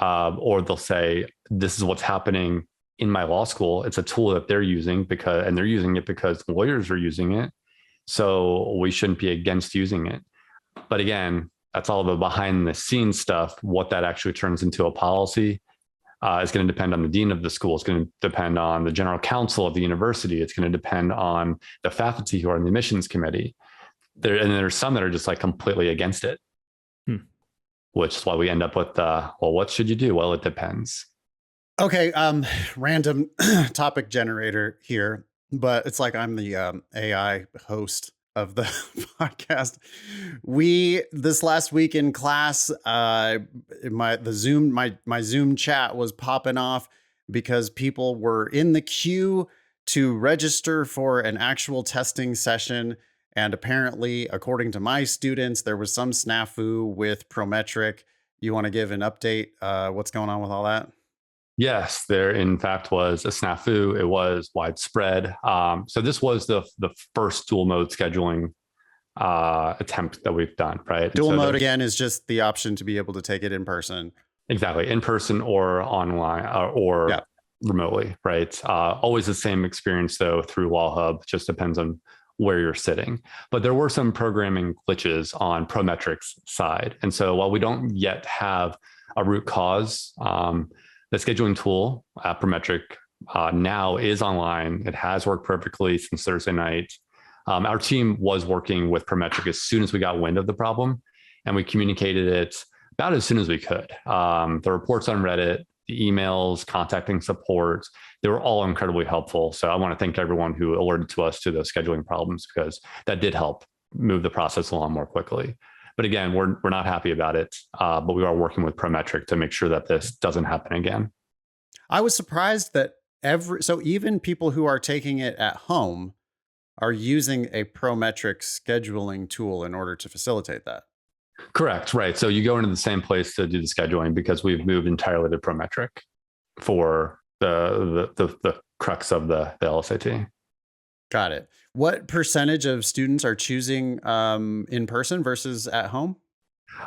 Or they'll say, this is what's happening in my law school. It's a tool that they're using and they're using it because lawyers are using it. So we shouldn't be against using it. But again, That's all the behind the scenes stuff. What that actually turns into a policy is going to depend on the dean of the school. It's going to depend on the general counsel of the university. It's going to depend on the faculty who are in the admissions committee. There's some that are just like completely against it, which is why we end up with, well, what should you do? Well, it depends. Okay, random topic generator here, but it's like I'm the AI host of the podcast. This last week in class, my Zoom chat was popping off because people were in the queue to register for an actual testing session. And apparently, according to my students, there was some snafu with Prometric. You want to give an update? What's going on with all that? Yes, there in fact was a snafu. It was widespread. So this was the first dual mode scheduling attempt that we've done, right? Dual mode again is just the option to be able to take it in person. Exactly, in person or online or remotely, right? Always the same experience though through Law Hub. Just depends on where you're sitting. But there were some programming glitches on Prometric's side, and so while we don't yet have a root cause, the scheduling tool, Prometric, now is online. It has worked perfectly since Thursday night. Our team was working with Prometric as soon as we got wind of the problem, and we communicated it about as soon as we could. The reports on Reddit, the emails, contacting support, they were all incredibly helpful. So I want to thank everyone who alerted to us to those scheduling problems, because that did help move the process along more quickly. But again, we're not happy about it, but we are working with Prometric to make sure that this doesn't happen again. I was surprised that so even people who are taking it at home are using a Prometric scheduling tool in order to facilitate that. Correct, right. So you go into the same place to do the scheduling because we've moved entirely to Prometric for the crux of the LSAT. Got it. What percentage of students are choosing in person versus at home?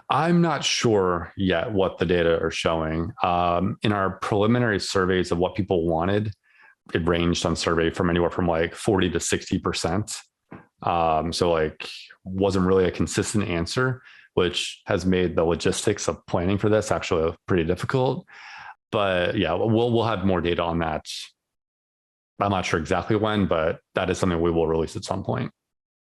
I'm not sure yet what the data are showing. In our preliminary surveys of what people wanted, it ranged on survey from anywhere from like 40 to 60%. So like wasn't really a consistent answer, which has made the logistics of planning for this actually pretty difficult. But yeah, we'll have more data on that. I'm not sure exactly when, but that is something we will release at some point.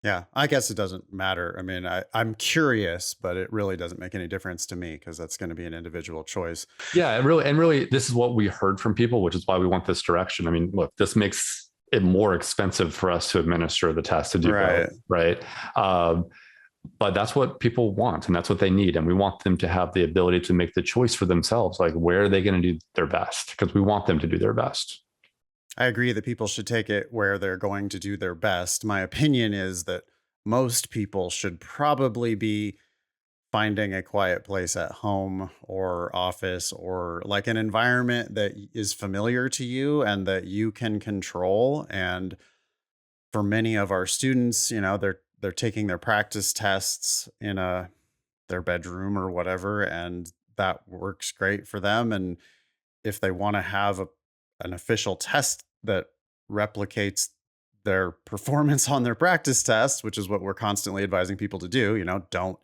Yeah, I guess it doesn't matter. I mean, I'm curious, but it really doesn't make any difference to me because that's going to be an individual choice. Yeah, really, this is what we heard from people, which is why we want this direction. I mean, look, this makes it more expensive for us to administer the test to do both, right? But that's what people want and that's what they need. And we want them to have the ability to make the choice for themselves. Like, where are they going to do their best? Because we want them to do their best. I agree that people should take it where they're going to do their best. My opinion is that most people should probably be finding a quiet place at home or office or like an environment that is familiar to you and that you can control. And for many of our students, you know, they're taking their practice tests in their bedroom or whatever, and that works great for them. And if they want to have an official test that replicates their performance on their practice test, which is what we're constantly advising people to do, you know, don't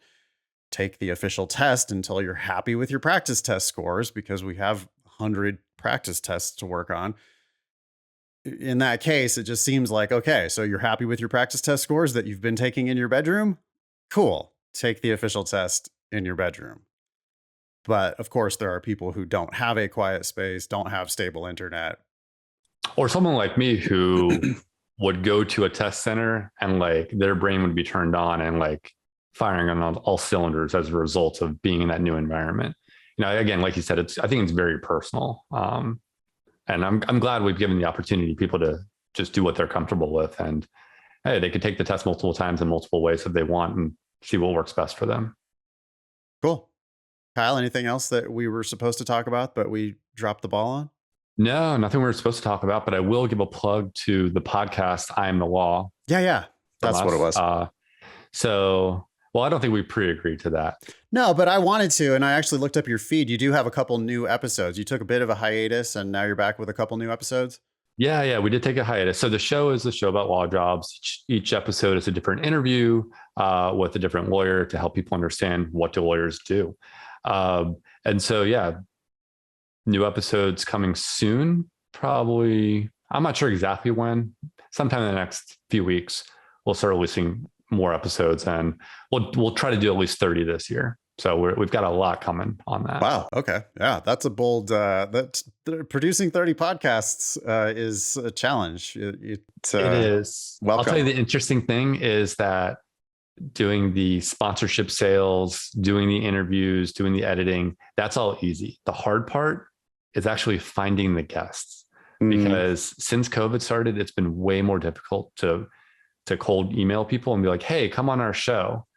take the official test until you're happy with your practice test scores, because we have 100 practice tests to work on. In that case, it just seems like, okay, so you're happy with your practice test scores that you've been taking in your bedroom? Cool. Take the official test in your bedroom. But of course, there are people who don't have a quiet space, don't have stable internet. Or someone like me who would go to a test center and like their brain would be turned on and like firing on all cylinders as a result of being in that new environment. You know, again, like you said, I think it's very personal. And I'm glad we've given the opportunity people to just do what they're comfortable with. And hey, they could take the test multiple times in multiple ways if they want and see what works best for them. Cool. Kyle, anything else that we were supposed to talk about, but we dropped the ball on? No, nothing we were supposed to talk about, but I will give a plug to the podcast, I Am the Law. Yeah. That's what it was. Well, I don't think we pre-agreed to that. No, but I wanted to, and I actually looked up your feed. You do have a couple new episodes. You took a bit of a hiatus, and now you're back with a couple new episodes. Yeah, we did take a hiatus. So the show is a show about law jobs. Each episode is a different interview with a different lawyer to help people understand what do lawyers do. And so, yeah, new episodes coming soon. Probably, I'm not sure exactly when. Sometime in the next few weeks, we'll start releasing more episodes, and we'll try to do at least 30 this year. So we've got a lot coming on that. Wow. Okay. Yeah, that's a bold. Producing 30 podcasts is a challenge. It is. Welcome. I'll tell you, the interesting thing is that doing the sponsorship sales, doing the interviews, doing the editing, that's all easy. The hard part is actually finding the guests, because since COVID started, it's been way more difficult to cold email people and be like, hey, come on our show.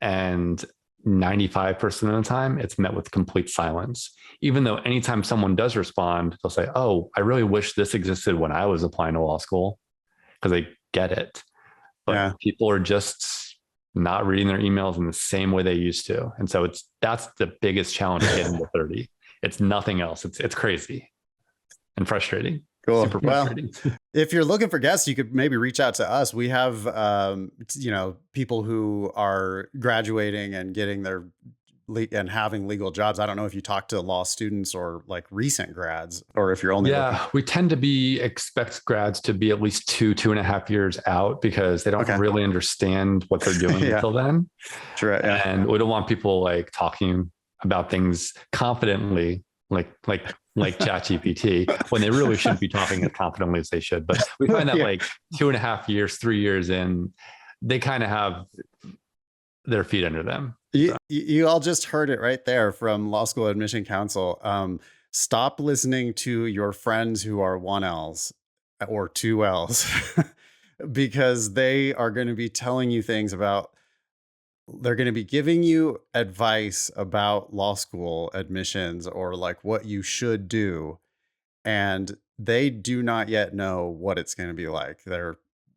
And 95% of the time, it's met with complete silence. Even though anytime someone does respond, they'll say, oh, I really wish this existed when I was applying to law school, because they get it. But people are just not reading their emails in the same way they used to. And so that's the biggest challenge of getting to 30. It's nothing else. It's crazy and frustrating. Cool. Super frustrating. Well, if you're looking for guests, you could maybe reach out to us. We have, people who are graduating and getting their and having legal jobs. I don't know if you talk to law students or like recent grads, or if you're only we tend to expect grads to be at least 2.5 years out, because they don't really understand what they're doing until then. True. Yeah. And we don't want people like talking about things confidently, like ChatGPT, when they really shouldn't be talking as confidently as they should. But we find that like 2.5 years, 3 years in, they kind of have their feet under them. You all just heard it right there from Law School Admission Council. Stop listening to your friends who are 1Ls or 2Ls because they are going to be telling you things they're going to be giving you advice about law school admissions or like what you should do. And they do not yet know what it's going to be like. They're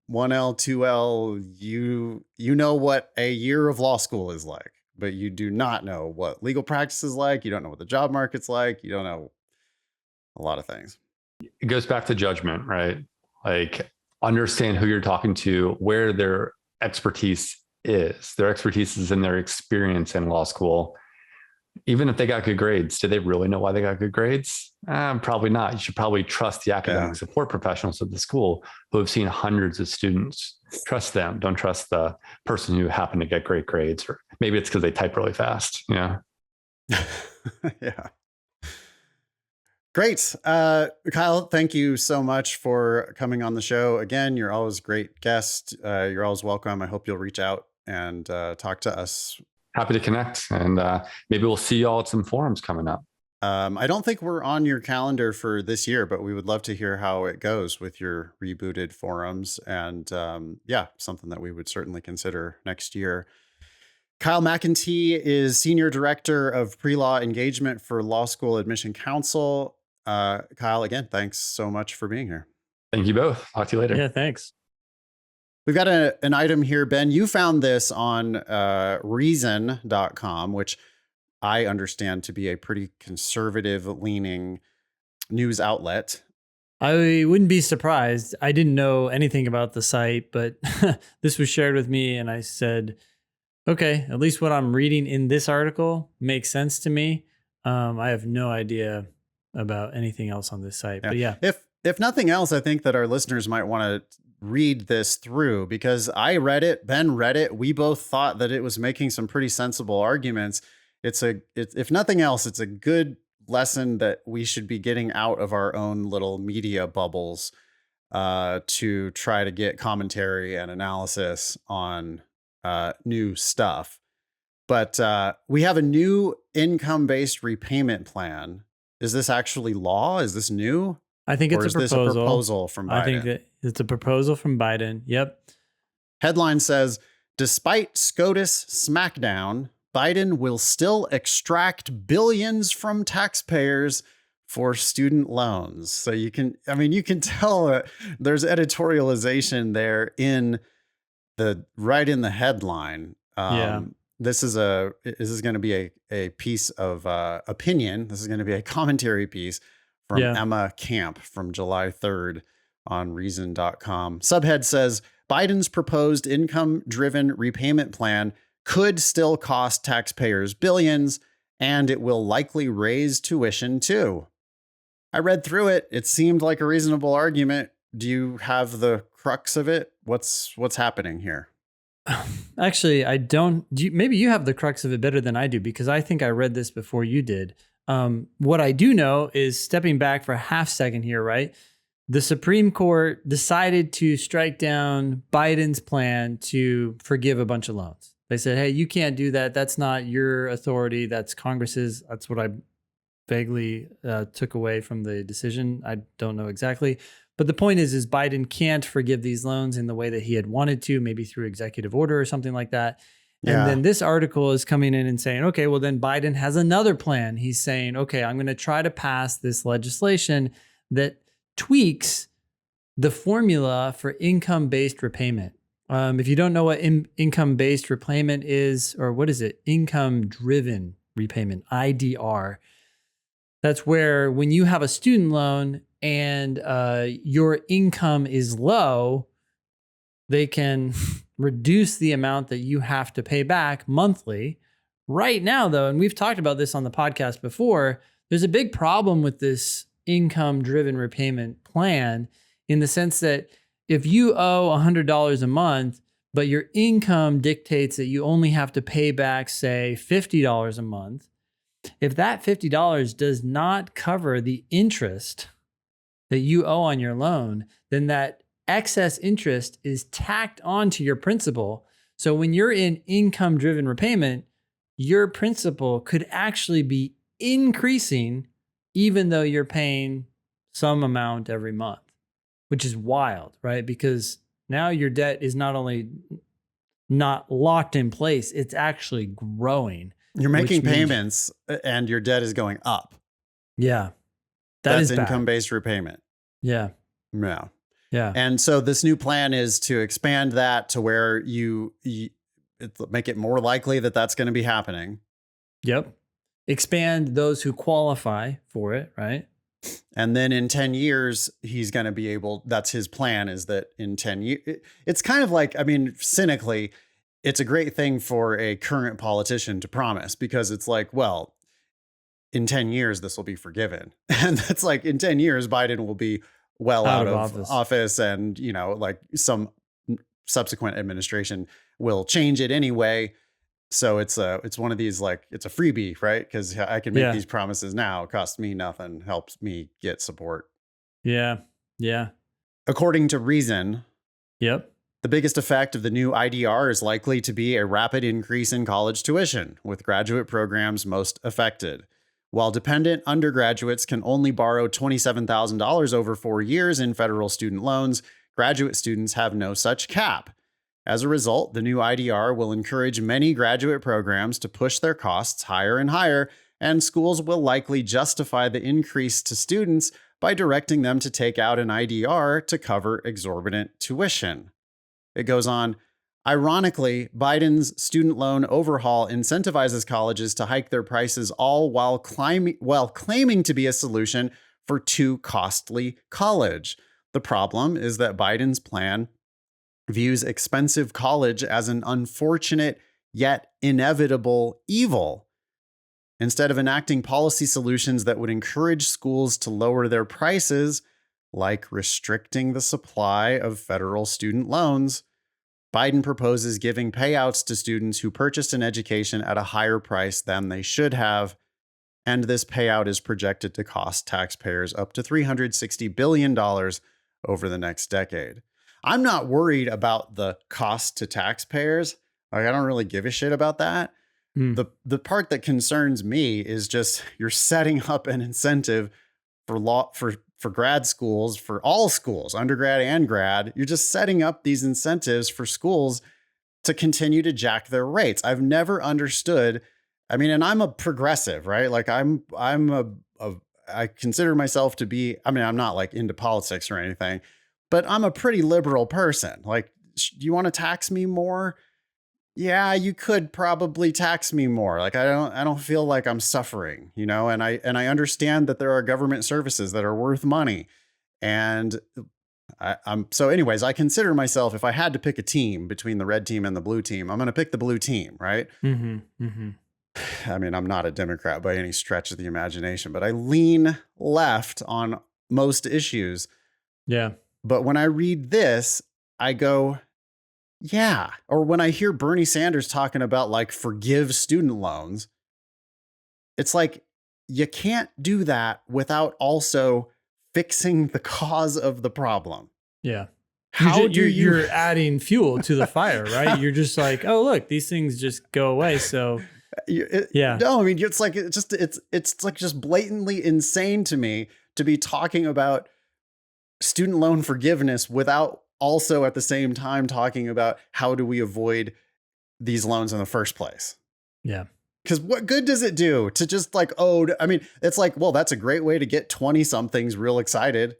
1L, 2L, you know what a year of law school is like, but you do not know what legal practice is like. You don't know what the job market's like. You don't know a lot of things. It goes back to judgment, right? Like, understand who you're talking to, where their expertise is. Their expertise is in their experience in law school. Even if they got good grades, do they really know why they got good grades? Probably not. You should probably trust the academic support professionals at the school who have seen hundreds of students. Trust them. Don't trust the person who happened to get great grades, or maybe it's because they type really fast. Yeah. Great. Kyle, thank you so much for coming on the show. Again, you're always a great guest. You're always welcome. I hope you'll reach out and talk to us. Happy to connect, and maybe we'll see y'all at some forums coming up. I don't think we're on your calendar for this year, but we would love to hear how it goes with your rebooted forums, and something that we would certainly consider next year. Kyle McEntee is Senior Director of Pre-Law Engagement for Law School Admission Council. Kyle, again, thanks so much for being here. Thank you both. Talk to you later. Yeah, thanks. We've got an item here, Ben. You found this on reason.com, which I understand to be a pretty conservative-leaning news outlet. I wouldn't be surprised. I didn't know anything about the site, but this was shared with me, and I said, okay, at least what I'm reading in this article makes sense to me. I have no idea about anything else on this site, but yeah. If nothing else, I think that our listeners might want to read this through, because I read it, Ben read it. We both thought that it was making some pretty sensible arguments. If nothing else, it's a good lesson that we should be getting out of our own little media bubbles to try to get commentary and analysis on new stuff. But we have a new income-based repayment plan. Is this actually law? Is this new? I think it's a proposal from Biden? I think that it's a proposal from Biden. Yep. Headline says, despite SCOTUS smackdown, Biden will still extract billions from taxpayers for student loans. So you can tell there's editorialization there right in the headline. This is going to be a piece of opinion. This is going to be a commentary piece from Emma Camp from July 3rd on reason.com. Subhead says Biden's proposed income-driven repayment plan could still cost taxpayers billions, and it will likely raise tuition too. I read through it. It seemed like a reasonable argument. Do you have the crux of it? What's happening here? Actually, I don't. Maybe you have the crux of it better than I do, because I think I read this before you did. What I do know is, stepping back for a half second here, right? The Supreme Court decided to strike down Biden's plan to forgive a bunch of loans. They said, hey, you can't do that. That's not your authority. That's Congress's. That's what I vaguely took away from the decision. I don't know exactly. But the point is Biden can't forgive these loans in the way that he had wanted to, maybe through executive order or something like that. Yeah. And then this article is coming in and saying, okay, well, then Biden has another plan. He's saying, okay, I'm going to try to pass this legislation that tweaks the formula for income-based repayment. If you don't know what income-based repayment is, or what is it? Income-driven repayment, IDR. That's where when you have a student loan and your income is low, they can reduce the amount that you have to pay back monthly. Right now, though, and we've talked about this on the podcast before, there's a big problem with this income-driven repayment plan, in the sense that if you owe $100 a month, but your income dictates that you only have to pay back, say, $50 a month, if that $50 does not cover the interest that you owe on your loan, then that excess interest is tacked onto your principal. So when you're in income-driven repayment, your principal could actually be increasing even though you're paying some amount every month, which is wild, right? Because now your debt is not only not locked in place, it's actually growing. You're making payments and your debt is going up. Yeah. That's income-based repayment. Yeah. Yeah. Yeah. And so this new plan is to expand that to where you make it more likely that that's going to be happening. Yep. Expand those who qualify for it, right? And then in 10 years, he's going to be able, that's his plan, is that in 10 years, it's kind of like, I mean, cynically, it's a great thing for a current politician to promise, because it's like, well, in 10 years, this will be forgiven. And that's like, in 10 years, Biden will be well out of office, and, you know, like some subsequent administration will change it anyway. So it's one of these, like, it's a freebie, right? Because I can make these promises now. It costs me nothing, helps me get support. Yeah. Yeah. According to Reason. Yep. The biggest effect of the new IDR is likely to be a rapid increase in college tuition, with graduate programs most affected. While dependent undergraduates can only borrow $27,000 over 4 years in federal student loans, graduate students have no such cap. As a result, the new IDR will encourage many graduate programs to push their costs higher and higher, and schools will likely justify the increase to students by directing them to take out an IDR to cover exorbitant tuition. It goes on, ironically, Biden's student loan overhaul incentivizes colleges to hike their prices, all while claiming to be a solution for too costly college. The problem is that Biden's plan views expensive college as an unfortunate yet inevitable evil. Instead of enacting policy solutions that would encourage schools to lower their prices, like restricting the supply of federal student loans, Biden proposes giving payouts to students who purchased an education at a higher price than they should have, and this payout is projected to cost taxpayers up to $360 billion over the next decade. I'm not worried about the cost to taxpayers. Like, I don't really give a shit about that. The part that concerns me is just you're setting up an incentive for grad schools, for all schools, undergrad and grad. You're just setting up these incentives for schools to continue to jack their rates. I've never understood. I mean, and I'm a progressive, right? Like I consider myself to be, I mean, I'm not like into politics or anything, but I'm a pretty liberal person. Like, do you want to tax me more? Yeah, you could probably tax me more. Like, I don't feel like I'm suffering, you know, and I understand that there are government services that are worth money. And So anyways, I consider myself, if I had to pick a team between the red team and the blue team, I'm going to pick the blue team, right? I mean, I'm not a Democrat by any stretch of the imagination, but I lean left on most issues. Yeah. But when I read this, I go, yeah. Or when I hear Bernie Sanders talking about like forgive student loans, it's like, you can't do that without also fixing the cause of the problem. Yeah. You're adding fuel to the fire, right? You're just like, oh, look, these things just go away. So no, I mean, it's like, it's like just blatantly insane to me to be talking about student loan forgiveness without also at the same time talking about how do we avoid these loans in the first place. Yeah. Because what good does it do to just like, I mean, it's like, well, that's a great way to get 20 somethings real excited.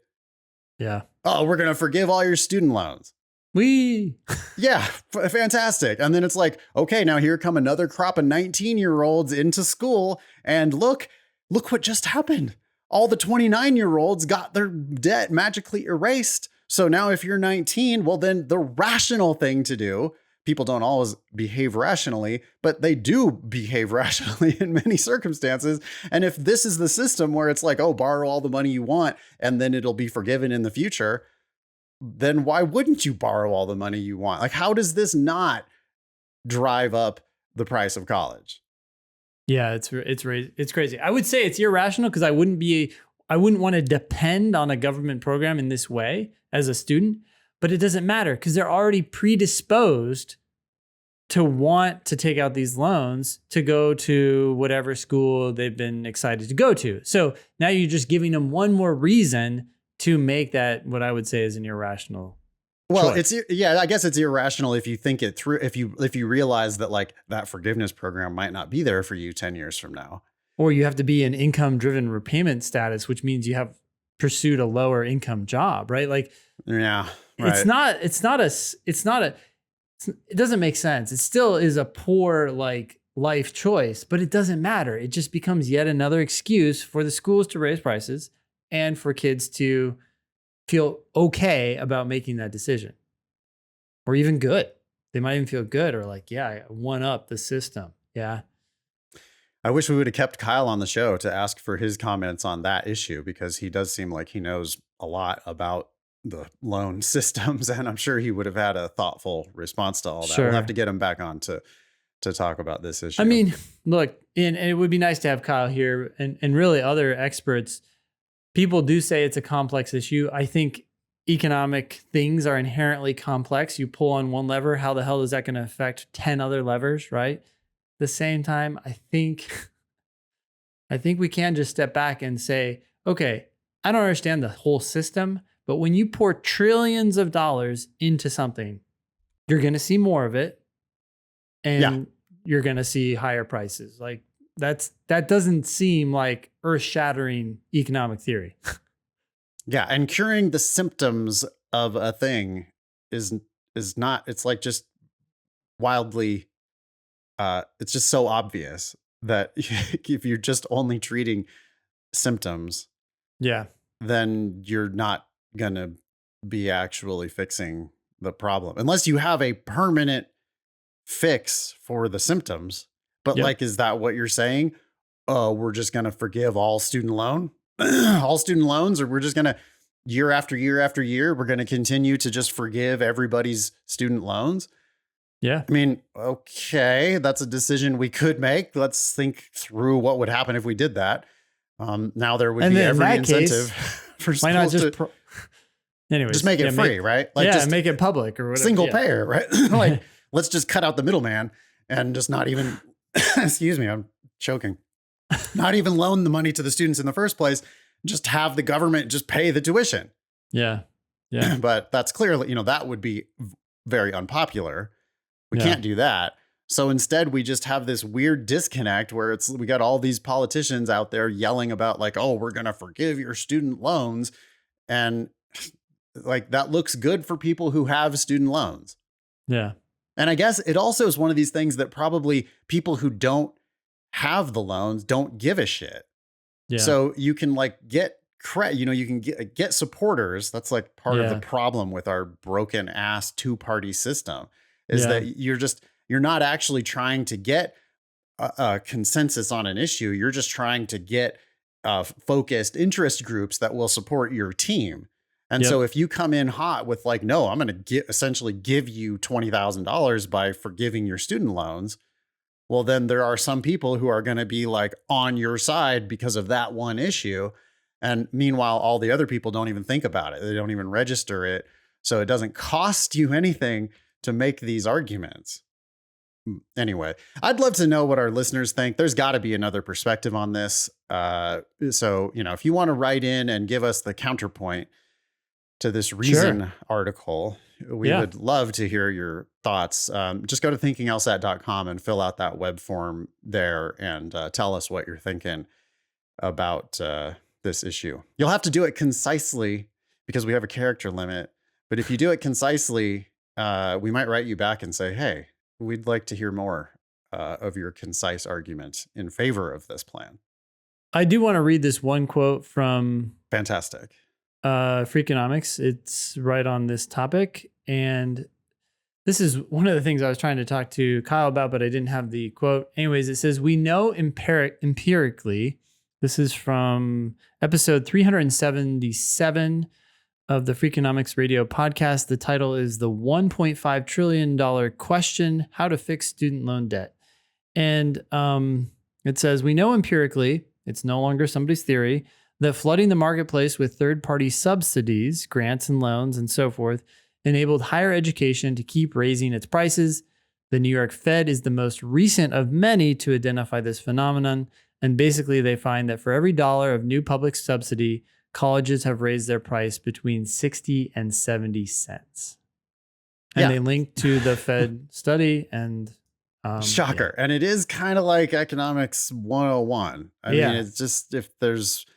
Yeah. Oh, we're going to forgive all your student loans. Yeah, fantastic. And then it's like, okay, now here come another crop of 19-year-olds into school. And look what just happened. All the 29-year-olds got their debt magically erased. So now if you're 19, well, then the rational thing to do, people don't always behave rationally, but they do behave rationally in many circumstances. And if this is the system where it's like, oh, borrow all the money you want and then it'll be forgiven in the future, then why wouldn't you borrow all the money you want? Like, how does this not drive up the price of college? Yeah, it's crazy. I would say it's irrational because I wouldn't want to depend on a government program in this way as a student, but it doesn't matter because they're already predisposed to want to take out these loans to go to whatever school they've been excited to go to. So now you're just giving them one more reason to make that what I would say is an irrational choice. I guess it's irrational if you think it through, if you realize that like that forgiveness program might not be there for you 10 years from now. Or you have to be in income-driven repayment status, which means you have pursued a lower income job, right? Like, yeah, right. It doesn't make sense. It still is a poor like life choice, but it doesn't matter. It just becomes yet another excuse for the schools to raise prices and for kids to feel okay about making that decision, or even good. They might even feel good or like, yeah, I one up the system. Yeah. I wish we would have kept Kyle on the show to ask for his comments on that issue, because he does seem like he knows a lot about the loan systems, and I'm sure he would have had a thoughtful response to all that. Sure. We'll have to get him back on to talk about this issue. I mean, look, and it would be nice to have Kyle here and really other experts. People do say it's a complex issue. I think economic things are inherently complex. You pull on one lever, how the hell is that going to affect 10 other levers, right? At the same time, I think we can just step back and say, okay, I don't understand the whole system, but when you pour trillions of dollars into something, you're going to see more of it, and you're going to see higher prices. Like that doesn't seem like earth-shattering economic theory. Yeah, and curing the symptoms of a thing is not, it's like just wildly it's just so obvious that if you're just only treating symptoms, then you're not going to be actually fixing the problem unless you have a permanent fix for the symptoms. But like, is that what you're saying? Oh, we're just going to forgive all student loans, or we're just going to year after year after year, we're going to continue to just forgive everybody's student loans. Yeah. I mean, okay, that's a decision we could make. Let's think through what would happen if we did that. Now there would be every incentive for schools. Why not just anyways, just make it free, right? Like just make it public or whatever. Single payer, right? Like, let's just cut out the middleman and just not even, excuse me, I'm choking. Not even loan the money to the students in the first place. Just have the government just pay the tuition. Yeah. Yeah. But that's clearly, that would be very unpopular. We can't do that. So instead, we just have this weird disconnect where we got all these politicians out there yelling about like, oh, we're going to forgive your student loans. And like, that looks good for people who have student loans. Yeah. And I guess it also is one of these things that probably people who don't have the loans don't give a shit. Yeah. So you can like get you can get supporters. That's like part of the Yeah. problem with our broken ass two-party system is Yeah. that you're not actually trying to get a consensus on an issue. You're just trying to get focused interest groups that will support your team. And Yep. so if you come in hot with like, no, I'm going to essentially give you $20,000 by forgiving your student loans, well, then there are some people who are going to be like on your side because of that one issue. And meanwhile, all the other people don't even think about it. They don't even register it. So it doesn't cost you anything to make these arguments. Anyway, I'd love to know what our listeners think. There's got to be another perspective on this. So, if you want to write in and give us the counterpoint to this Reason article, we would love to hear your thoughts. Just go to thinkinglsat.com and fill out that web form there and tell us what you're thinking about this issue. You'll have to do it concisely because we have a character limit. But if you do it concisely, we might write you back and say, hey, we'd like to hear more of your concise argument in favor of this plan. I do want to read this one quote from Fantastic. Freakonomics. It's right on this topic. And this is one of the things I was trying to talk to Kyle about, but I didn't have the quote. Anyways, it says, we know empirically, this is from episode 377 of the Freakonomics Radio podcast. The title is The $1.5 trillion Question, How to Fix Student Loan Debt. And it says, we know empirically, it's no longer somebody's theory, that flooding the marketplace with third-party subsidies, grants and loans and so forth, enabled higher education to keep raising its prices. The New York Fed is the most recent of many to identify this phenomenon. And basically they find that for every dollar of new public subsidy, colleges have raised their price between 60 and 70 cents. And they link to the Fed study and shocker. And it is kind of like economics 101. I mean, it's just if there's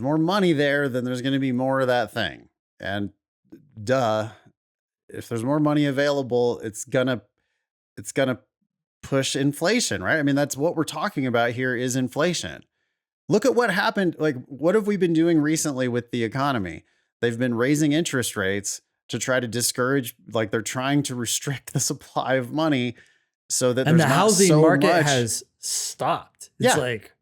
more money there, then there's going to be more of that thing. And if there's more money available, it's gonna push inflation, right? I mean, that's what we're talking about here is inflation. Look at what happened. Like, what have we been doing recently with the economy? They've been raising interest rates to try to discourage, like they're trying to restrict the supply of money so that and there's the not housing so market much. has stopped. It's like,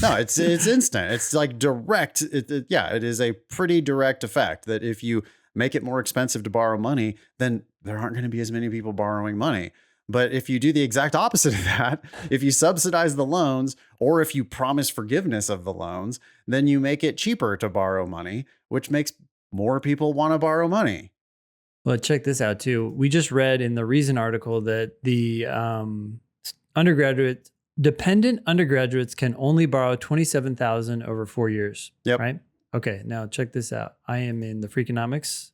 no, it's instant. It's like direct. It is a pretty direct effect that if you make it more expensive to borrow money, then there aren't going to be as many people borrowing money. But if you do the exact opposite of that, if you subsidize the loans or if you promise forgiveness of the loans, then you make it cheaper to borrow money, which makes more people want to borrow money. well, check this out too. We just read in the Reason article that the dependent undergraduates can only borrow $27,000 over 4 years. Yep. Right. Okay. Now check this out. I am in the Freakonomics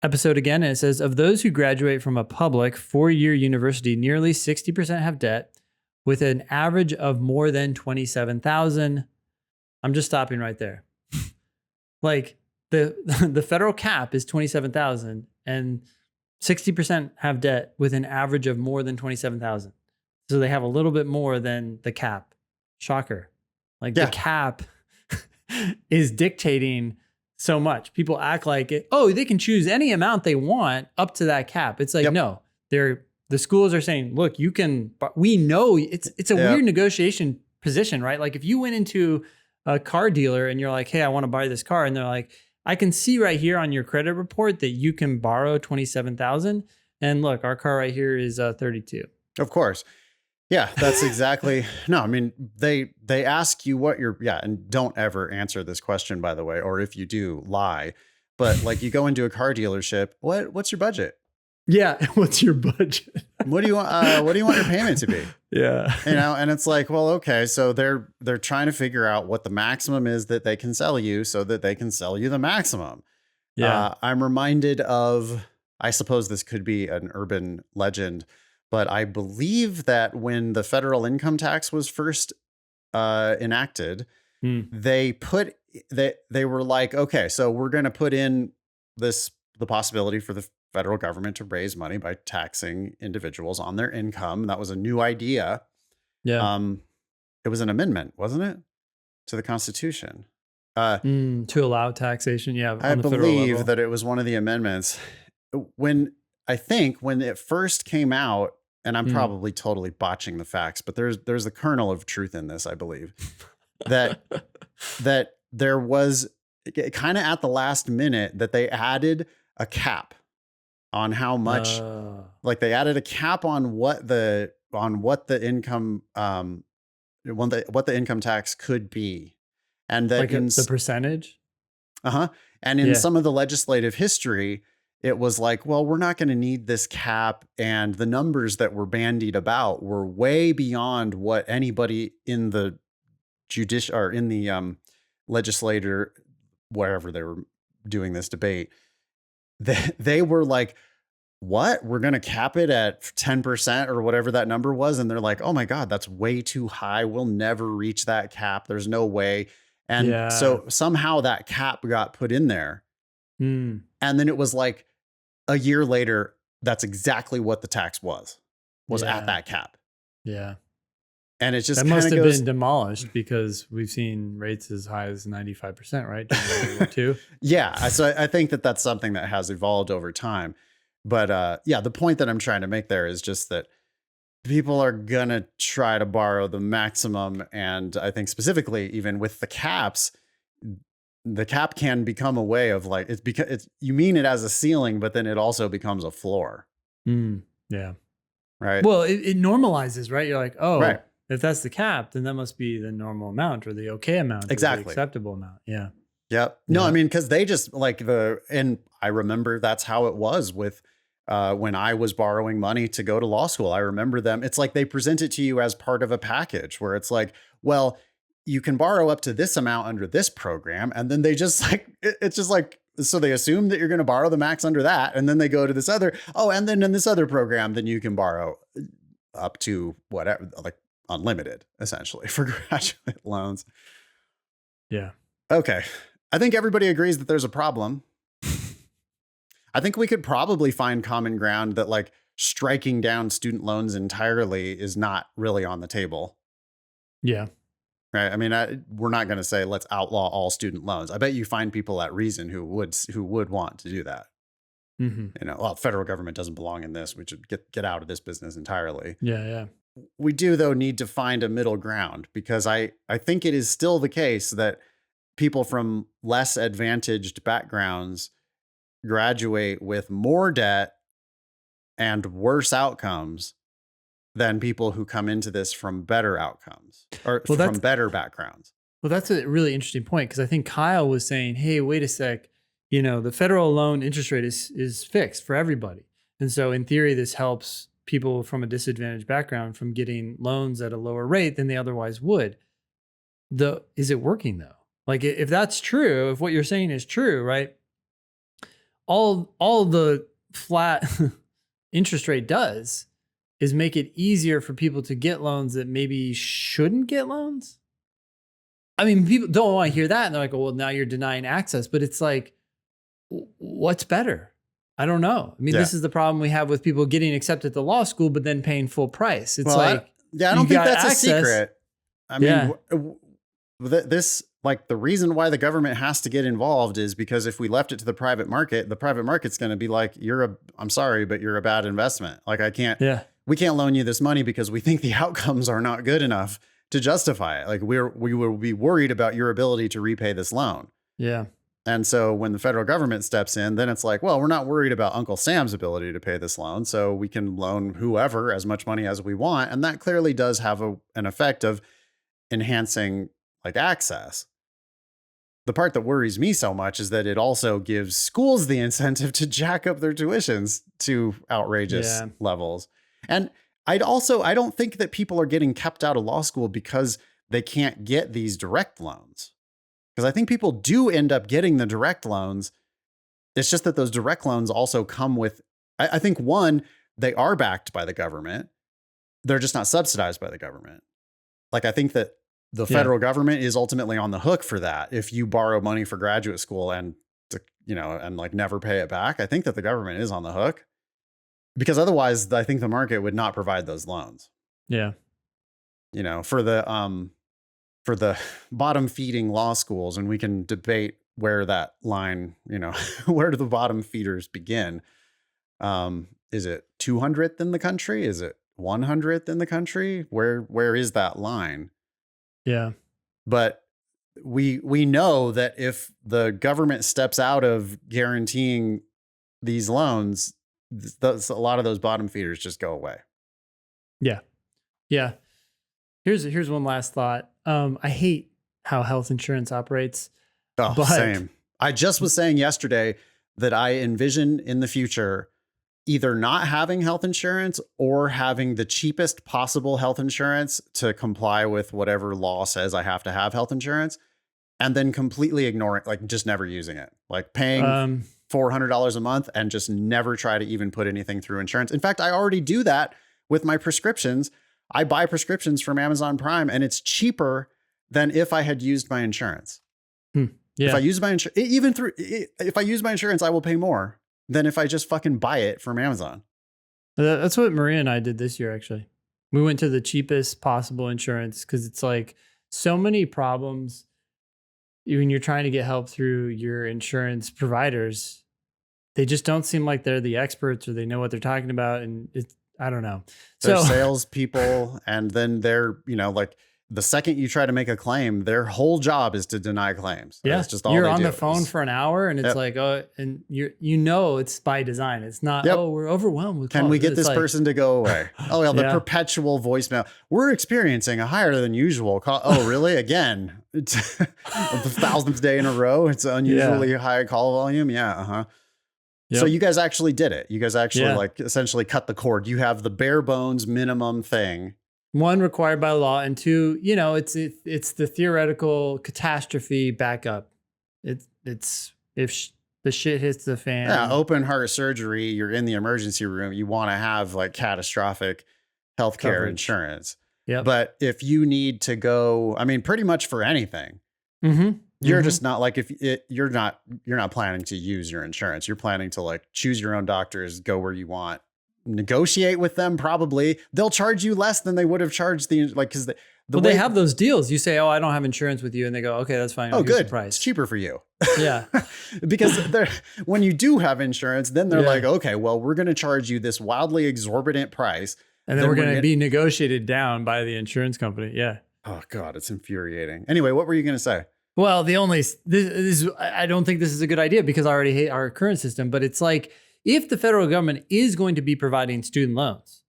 episode again, and it says, of those who graduate from a public 4-year university, nearly 60% have debt with an average of more than $27,000. I'm just stopping right there. Like the federal cap is $27,000 and 60% have debt with an average of more than $27,000. So they have a little bit more than the cap. Shocker. Like the cap is dictating so much. People act like they can choose any amount they want up to that cap. It's like, no, the schools are saying, look, you can, we know it's a weird negotiation position, right? Like if you went into a car dealer and you're like, hey, I want to buy this car. And they're like, I can see right here on your credit report that you can borrow $27,000. And look, our car right here is 32. Of course. Yeah, that's exactly. No, I mean, they ask you what you're, and don't ever answer this question, by the way, or if you do, lie. But like you go into a car dealership, what's your budget? Yeah, what's your budget? What do you want? What do you want your payment to be? Yeah, and it's like, well, okay, so they're trying to figure out what the maximum is that they can sell you, so that they can sell you the maximum. Yeah, I'm reminded of, I suppose this could be an urban legend, but I believe that when the federal income tax was first enacted, they were like, okay, so we're going to put in the possibility for the federal government to raise money by taxing individuals on their income. That was a new idea. Yeah. It was an amendment, wasn't it, to the Constitution? To allow taxation. Yeah. I On the federal believe level. that it was one of the amendments. When it first came out, and I'm probably totally botching the facts, but there's a kernel of truth in this, I believe, that that there was kind of at the last minute that they added a cap on how much, like they added a cap on what the income what the income tax could be, and that like the percentage. And in some of the legislative history, it was like, well, we're not going to need this cap. And the numbers that were bandied about were way beyond what anybody in the judicial or in the legislator, wherever they were doing this debate, they were like, what? We're going to cap it at 10% or whatever that number was. And they're like, oh my God, that's way too high. We'll never reach that cap. There's no way. And so somehow that cap got put in there. And then it was like a year later, that's exactly what the tax was at that cap. Yeah. And it just that must have been demolished because we've seen rates as high as 95%, right? Too. Yeah. So I think that that's something that has evolved over time. But the point that I'm trying to make there is just that people are going to try to borrow the maximum. And I think specifically, even with the caps, the cap can become a way of like, it's because you mean it as a ceiling, but then it also becomes a floor. Yeah. Right. Well, it normalizes, right? You're like, oh, right. If that's the cap, then that must be the normal amount or the okay amount. Exactly. Or the acceptable amount. Yeah. Yep. No, I mean, because they just like and I remember that's how it was with when I was borrowing money to go to law school. I remember them. It's like they present it to you as part of a package where it's like, well, you can borrow up to this amount under this program. And then they just like, it's just like, so they assume that you're going to borrow the max under that. And then they go to this other, and then in this other program, then you can borrow up to whatever, like unlimited essentially for graduate loans. Yeah. Okay. I think everybody agrees that there's a problem. I think we could probably find common ground that like striking down student loans entirely is not really on the table. Yeah. Right. I mean, we're not going to say let's outlaw all student loans. I bet you find people at reason who would want to do that. You know, well, federal government doesn't belong in this. We should get out of this business entirely. Yeah. Yeah. We do, though, need to find a middle ground because I think it is still the case that people from less advantaged backgrounds graduate with more debt and worse outcomes than people who come into this from better outcomes or from better backgrounds. Well, that's a really interesting point because I think Kyle was saying, hey, wait a sec, you know, the federal loan interest rate is fixed for everybody. And so in theory, this helps people from a disadvantaged background from getting loans at a lower rate than they otherwise would. Is it working though? Like if that's true, if what you're saying is true, right? All the flat interest rate does is make it easier for people to get loans that maybe shouldn't get loans. I mean, people don't want to hear that. And they're like, oh, well, now you're denying access. But it's like, what's better? I don't know. I mean, this is the problem we have with people getting accepted to law school, but then paying full price. It's I don't think that's a secret. I mean, this, like the reason why the government has to get involved is because if we left it to the private market's going to be like, I'm sorry, but you're a bad investment. Like we can't loan you this money because we think the outcomes are not good enough to justify it. Like we will be worried about your ability to repay this loan. Yeah. And so when the federal government steps in, then it's like, well, we're not worried about Uncle Sam's ability to pay this loan. So we can loan whoever as much money as we want. And that clearly does have an effect of enhancing like access. The part that worries me so much is that it also gives schools the incentive to jack up their tuitions to outrageous levels. And I don't think that people are getting kept out of law school because they can't get these direct loans. Because I think people do end up getting the direct loans. It's just that those direct loans also come with, I think one, they are backed by the government. They're just not subsidized by the government. Like I think that the federal government is ultimately on the hook for that. If you borrow money for graduate school and like never pay it back, I think that the government is on the hook because otherwise I think the market would not provide those loans. Yeah. You know, for the for the bottom feeding law schools, and we can debate where that line, where do the bottom feeders begin? Is it 200th in the country? Is it 100th in the country? Where is that line? Yeah. But we know that if the government steps out of guaranteeing these loans, a lot of those bottom feeders just go away. Yeah. Yeah. Here's one last thought. I hate how health insurance operates. Oh, but same. I just was saying yesterday that I envision in the future either not having health insurance or having the cheapest possible health insurance to comply with whatever law says I have to have health insurance, and then completely ignoring, like just never using it, like paying $400 a month and just never try to even put anything through insurance. In fact, I already do that with my prescriptions. I buy prescriptions from Amazon Prime, and it's cheaper than if I had used my insurance. Yeah. If I use my insurance, if I use my insurance, I will pay more than if I just fucking buy it from Amazon. That's what Maria and I did this year, actually. We went to the cheapest possible insurance because it's like so many problems when you're trying to get help through your insurance providers. They just don't seem like they're the experts or they know what they're talking about. And I don't know. They're salespeople, and then they're, like, the second you try to make a claim, their whole job is to deny claims. Yeah, that's just all you're they on do. the phone for an hour, and it's like, oh, and it's by design. It's not, oh, we're overwhelmed with calls. Can we get this person to go away? Oh, yeah, the perpetual voicemail. We're experiencing a higher than usual call. Oh, really? Again, it's the 1000th day in a row. It's unusually high call volume. Yeah. Yep. So you guys actually did it. You guys actually like essentially cut the cord. You have the bare bones minimum thing. One, required by law, and two, it's the theoretical catastrophe backup. It's if the shit hits the fan. Yeah, open heart surgery. You're in the emergency room. You want to have like catastrophic healthcare insurance. Yeah. But if you need to go, I mean, pretty much for anything, you're just not like you're not planning to use your insurance. You're planning to like choose your own doctors, go where you want. Negotiate with them. Probably they'll charge you less than they would have charged because they have those deals. You say, oh, I don't have insurance with you, and they go, okay, that's fine. Oh, good. Price. It's cheaper for you. Yeah. Because when you do have insurance, then they're like, okay, well, we're going to charge you this wildly exorbitant price, and then we're going to be negotiated down by the insurance company. Yeah. Oh God, it's infuriating. Anyway, what were you going to say? Well, I don't think this is a good idea because I already hate our current system, but it's like, if the federal government is going to be providing student loans,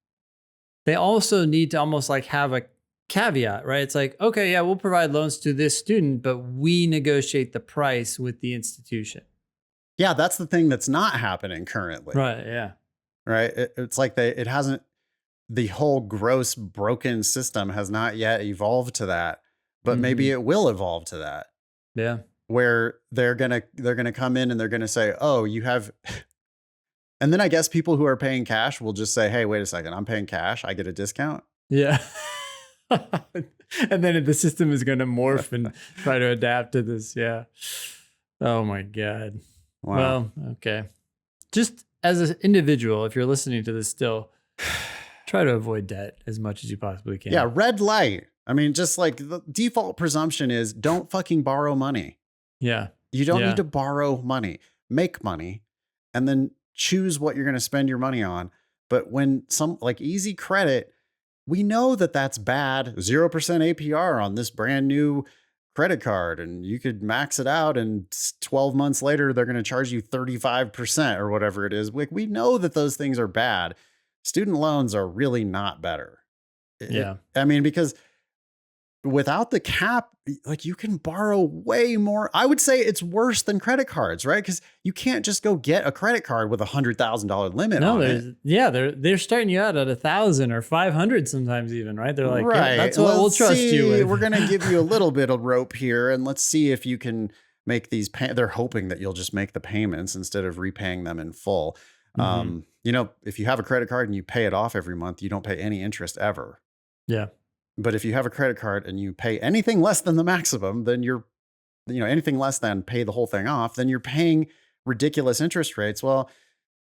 they also need to almost like have a caveat, right? It's like, okay, yeah, we'll provide loans to this student, but we negotiate the price with the institution. Yeah, that's the thing that's not happening currently. Right, yeah. Right? It's like the whole gross broken system has not yet evolved to that, but maybe it will evolve to that. Yeah. Where they're going to come in and they're going to say, oh, you have... And then I guess people who are paying cash will just say, hey, wait a second, I'm paying cash. I get a discount. Yeah. And then the system is going to morph and try to adapt to this. Yeah. Oh my God. Wow. Well, okay. Just as an individual, if you're listening to this still, try to avoid debt as much as you possibly can. Yeah. Red light. I mean, just like the default presumption is don't fucking borrow money. Yeah. You don't need to borrow money. Make money and then choose what you're going to spend your money on. But when some like easy credit, we know that that's bad. 0% APR on this brand new credit card. And you could max it out and 12 months later, they're going to charge you 35% or whatever it is. We know that those things are bad. Student loans are really not better. Yeah. I mean, because without the cap, like you can borrow way more. I would say it's worse than credit cards, right? Because you can't just go get a credit card with $100,000 limit on it. Yeah, they're starting you out at 1,000 or 500 sometimes even, right? They're like, right. That's what we'll trust you with. We're going to give you a little bit of rope here, and let's see if you can make these. They're hoping that you'll just make the payments instead of repaying them in full. If you have a credit card and you pay it off every month, you don't pay any interest ever. Yeah. But if you have a credit card and you pay anything less than the maximum, then anything less than pay the whole thing off, then you're paying ridiculous interest rates. Well,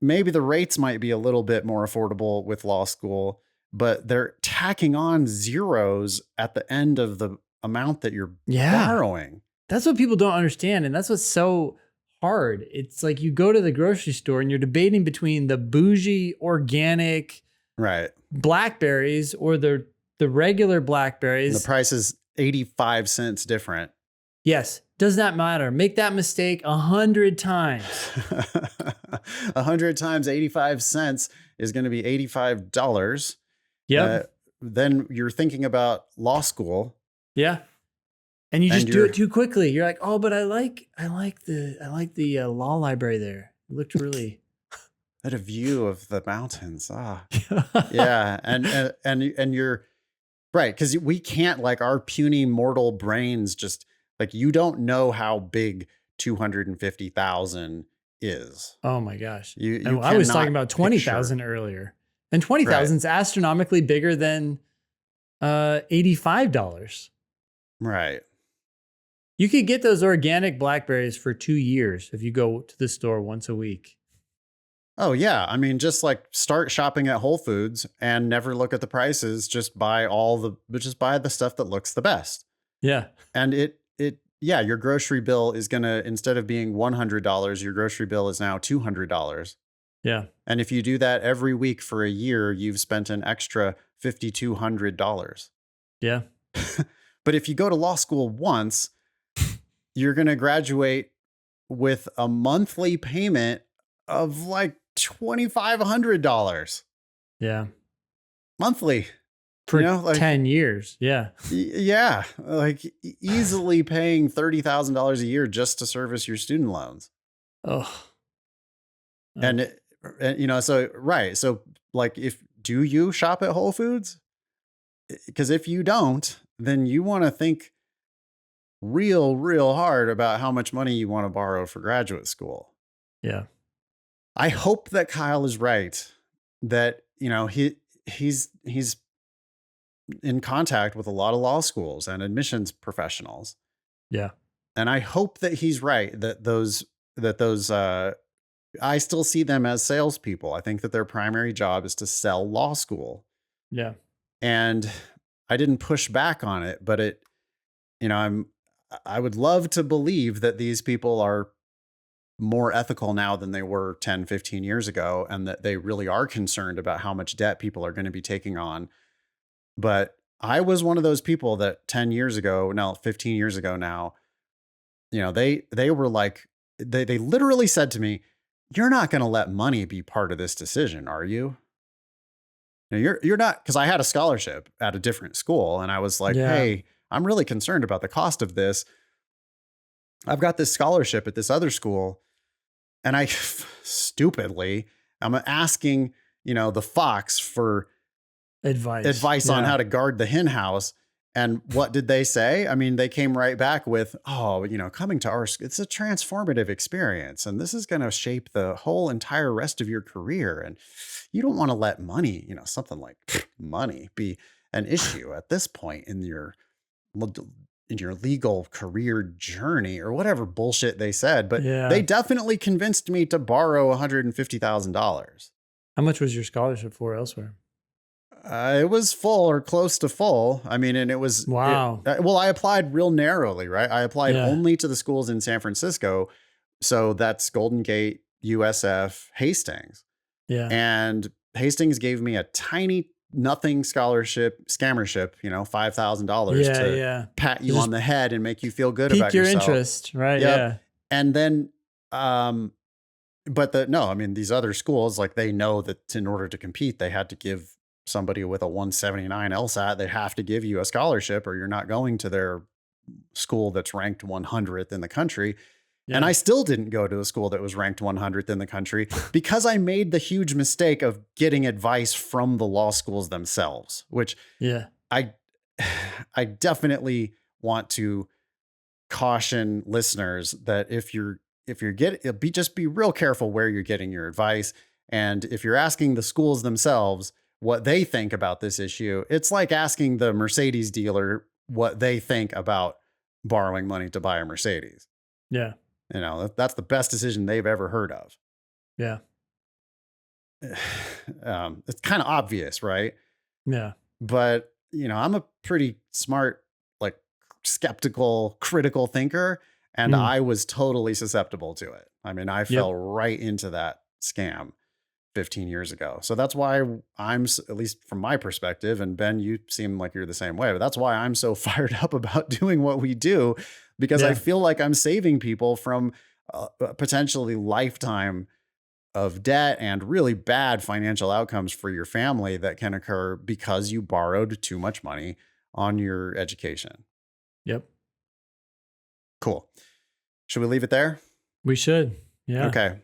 maybe the rates might be a little bit more affordable with law school, but they're tacking on zeros at the end of the amount that you're Yeah. borrowing. That's what people don't understand. And that's what's so hard. It's like you go to the grocery store and you're debating between the bougie organic Right. blackberries or the regular And blackberries. the price is 85 cents different. Yes. Does not matter. Make that mistake 100 times. 100 times 85 cents is going to be $85. Yep. Then you're thinking about law school. Yeah. And you just And do you're- it too quickly. You're like, oh, but I like the law library there. It looked really. At a view of the mountains. Yeah. And you're right. Because we can't, like, our puny mortal brains just, like, you don't know how big 250,000 is. Oh my gosh. You And I was talking cannot about 20,000 earlier. And 20,000 Right. is astronomically bigger than $85. Right. You could get those organic blackberries for 2 years if you go to the store once a week. Oh yeah. I mean, just like start shopping at Whole Foods and never look at the prices. Just buy the stuff that looks the best. Yeah. And yeah, your grocery bill is gonna, instead of being $100, your grocery bill is now $200. Yeah. And if you do that every week for a year, you've spent an extra $5,200. Yeah. But if you go to law school once, you're going to graduate with a monthly payment of like $2,500 Yeah. monthly. For 10 years. Yeah. Yeah. Like easily paying $30,000 a year just to service your student loans. Oh. And so, right. So like, do you shop at Whole Foods? Because if you don't, then you want to think real hard about how much money you want to borrow for graduate school. Yeah. I hope that Kyle is right, that, he's in contact with a lot of law schools and admissions professionals. Yeah. And I hope that he's right, that those I still see them as salespeople. I think that their primary job is to sell law school. Yeah. And I didn't push back on it, but I would love to believe that these people are more ethical now than they were 10, 15 years ago, and that they really are concerned about how much debt people are going to be taking on. But I was one of those people that 10 years ago, now 15 years ago now, they were like, they literally said to me, "You're not going to let money be part of this decision, are you? You're not," because I had a scholarship at a different school, and I was like, Yeah. "Hey, I'm really concerned about the cost of this. I've got this scholarship at this other school." And I stupidly, I'm asking, the Fox for advice on how to guard the hen house. And what did they say? I mean, they came right back with, "Oh, coming to it's a transformative experience. And this is going to shape the whole entire rest of your career. And you don't want to let money, something like money be an issue at this point in your legal career journey," or whatever bullshit they said. But Yeah. they definitely convinced me to borrow $150,000. How much was your scholarship for elsewhere? It was full or close to full. I mean, and it was, Wow. I applied real narrowly, right? I applied Yeah. only to the schools in San Francisco. So that's Golden Gate, USF, Hastings. Yeah. And Hastings gave me a tiny nothing scholarship, scammership, $5,000 to pat you Just on the head and make you feel good pique about your yourself. interest, right? Yep. Yeah. And then, these other schools, like, they know that in order to compete, they had to give somebody with a 179 LSAT, they have to give you a scholarship or you're not going to their school that's ranked 100th in the country. Yeah. And I still didn't go to a school that was ranked 100th in the country because I made the huge mistake of getting advice from the law schools themselves, which I definitely want to caution listeners that just be real careful where you're getting your advice. And if you're asking the schools themselves what they think about this issue, it's like asking the Mercedes dealer what they think about borrowing money to buy a Mercedes. Yeah. That's the best decision they've ever heard of. Yeah. It's kind of obvious, right? Yeah. But, I'm a pretty smart, like, skeptical, critical thinker. And I was totally susceptible to it. I mean, I fell right into that scam 15 years ago. So that's why I'm, at least from my perspective, and Ben, you seem like you're the same way, but that's why I'm so fired up about doing what we do, because I feel like I'm saving people from potentially lifetime of debt and really bad financial outcomes for your family that can occur because you borrowed too much money on your education. Yep. Cool. Should we leave it there? We should. Yeah. Okay.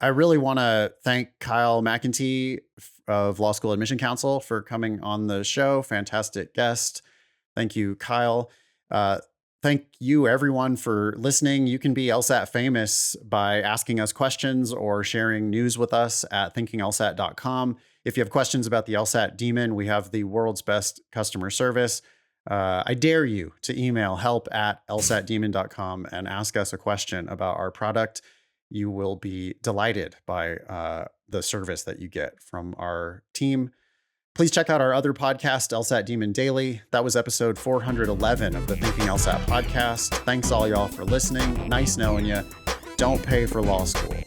I really want to thank Kyle McEntee of Law School Admission Council for coming on the show. Fantastic guest. Thank you, Kyle. Thank you, everyone, for listening. You can be LSAT famous by asking us questions or sharing news with us at thinkinglsat.com. If you have questions about the LSAT demon, we have the world's best customer service. I dare you to email help@lsatdemon.com and ask us a question about our product. You will be delighted by the service that you get from our team. Please check out our other podcast, LSAT Demon Daily. That was episode 411 of the Thinking LSAT podcast. Thanks all y'all for listening. Nice knowing you. Don't pay for law school.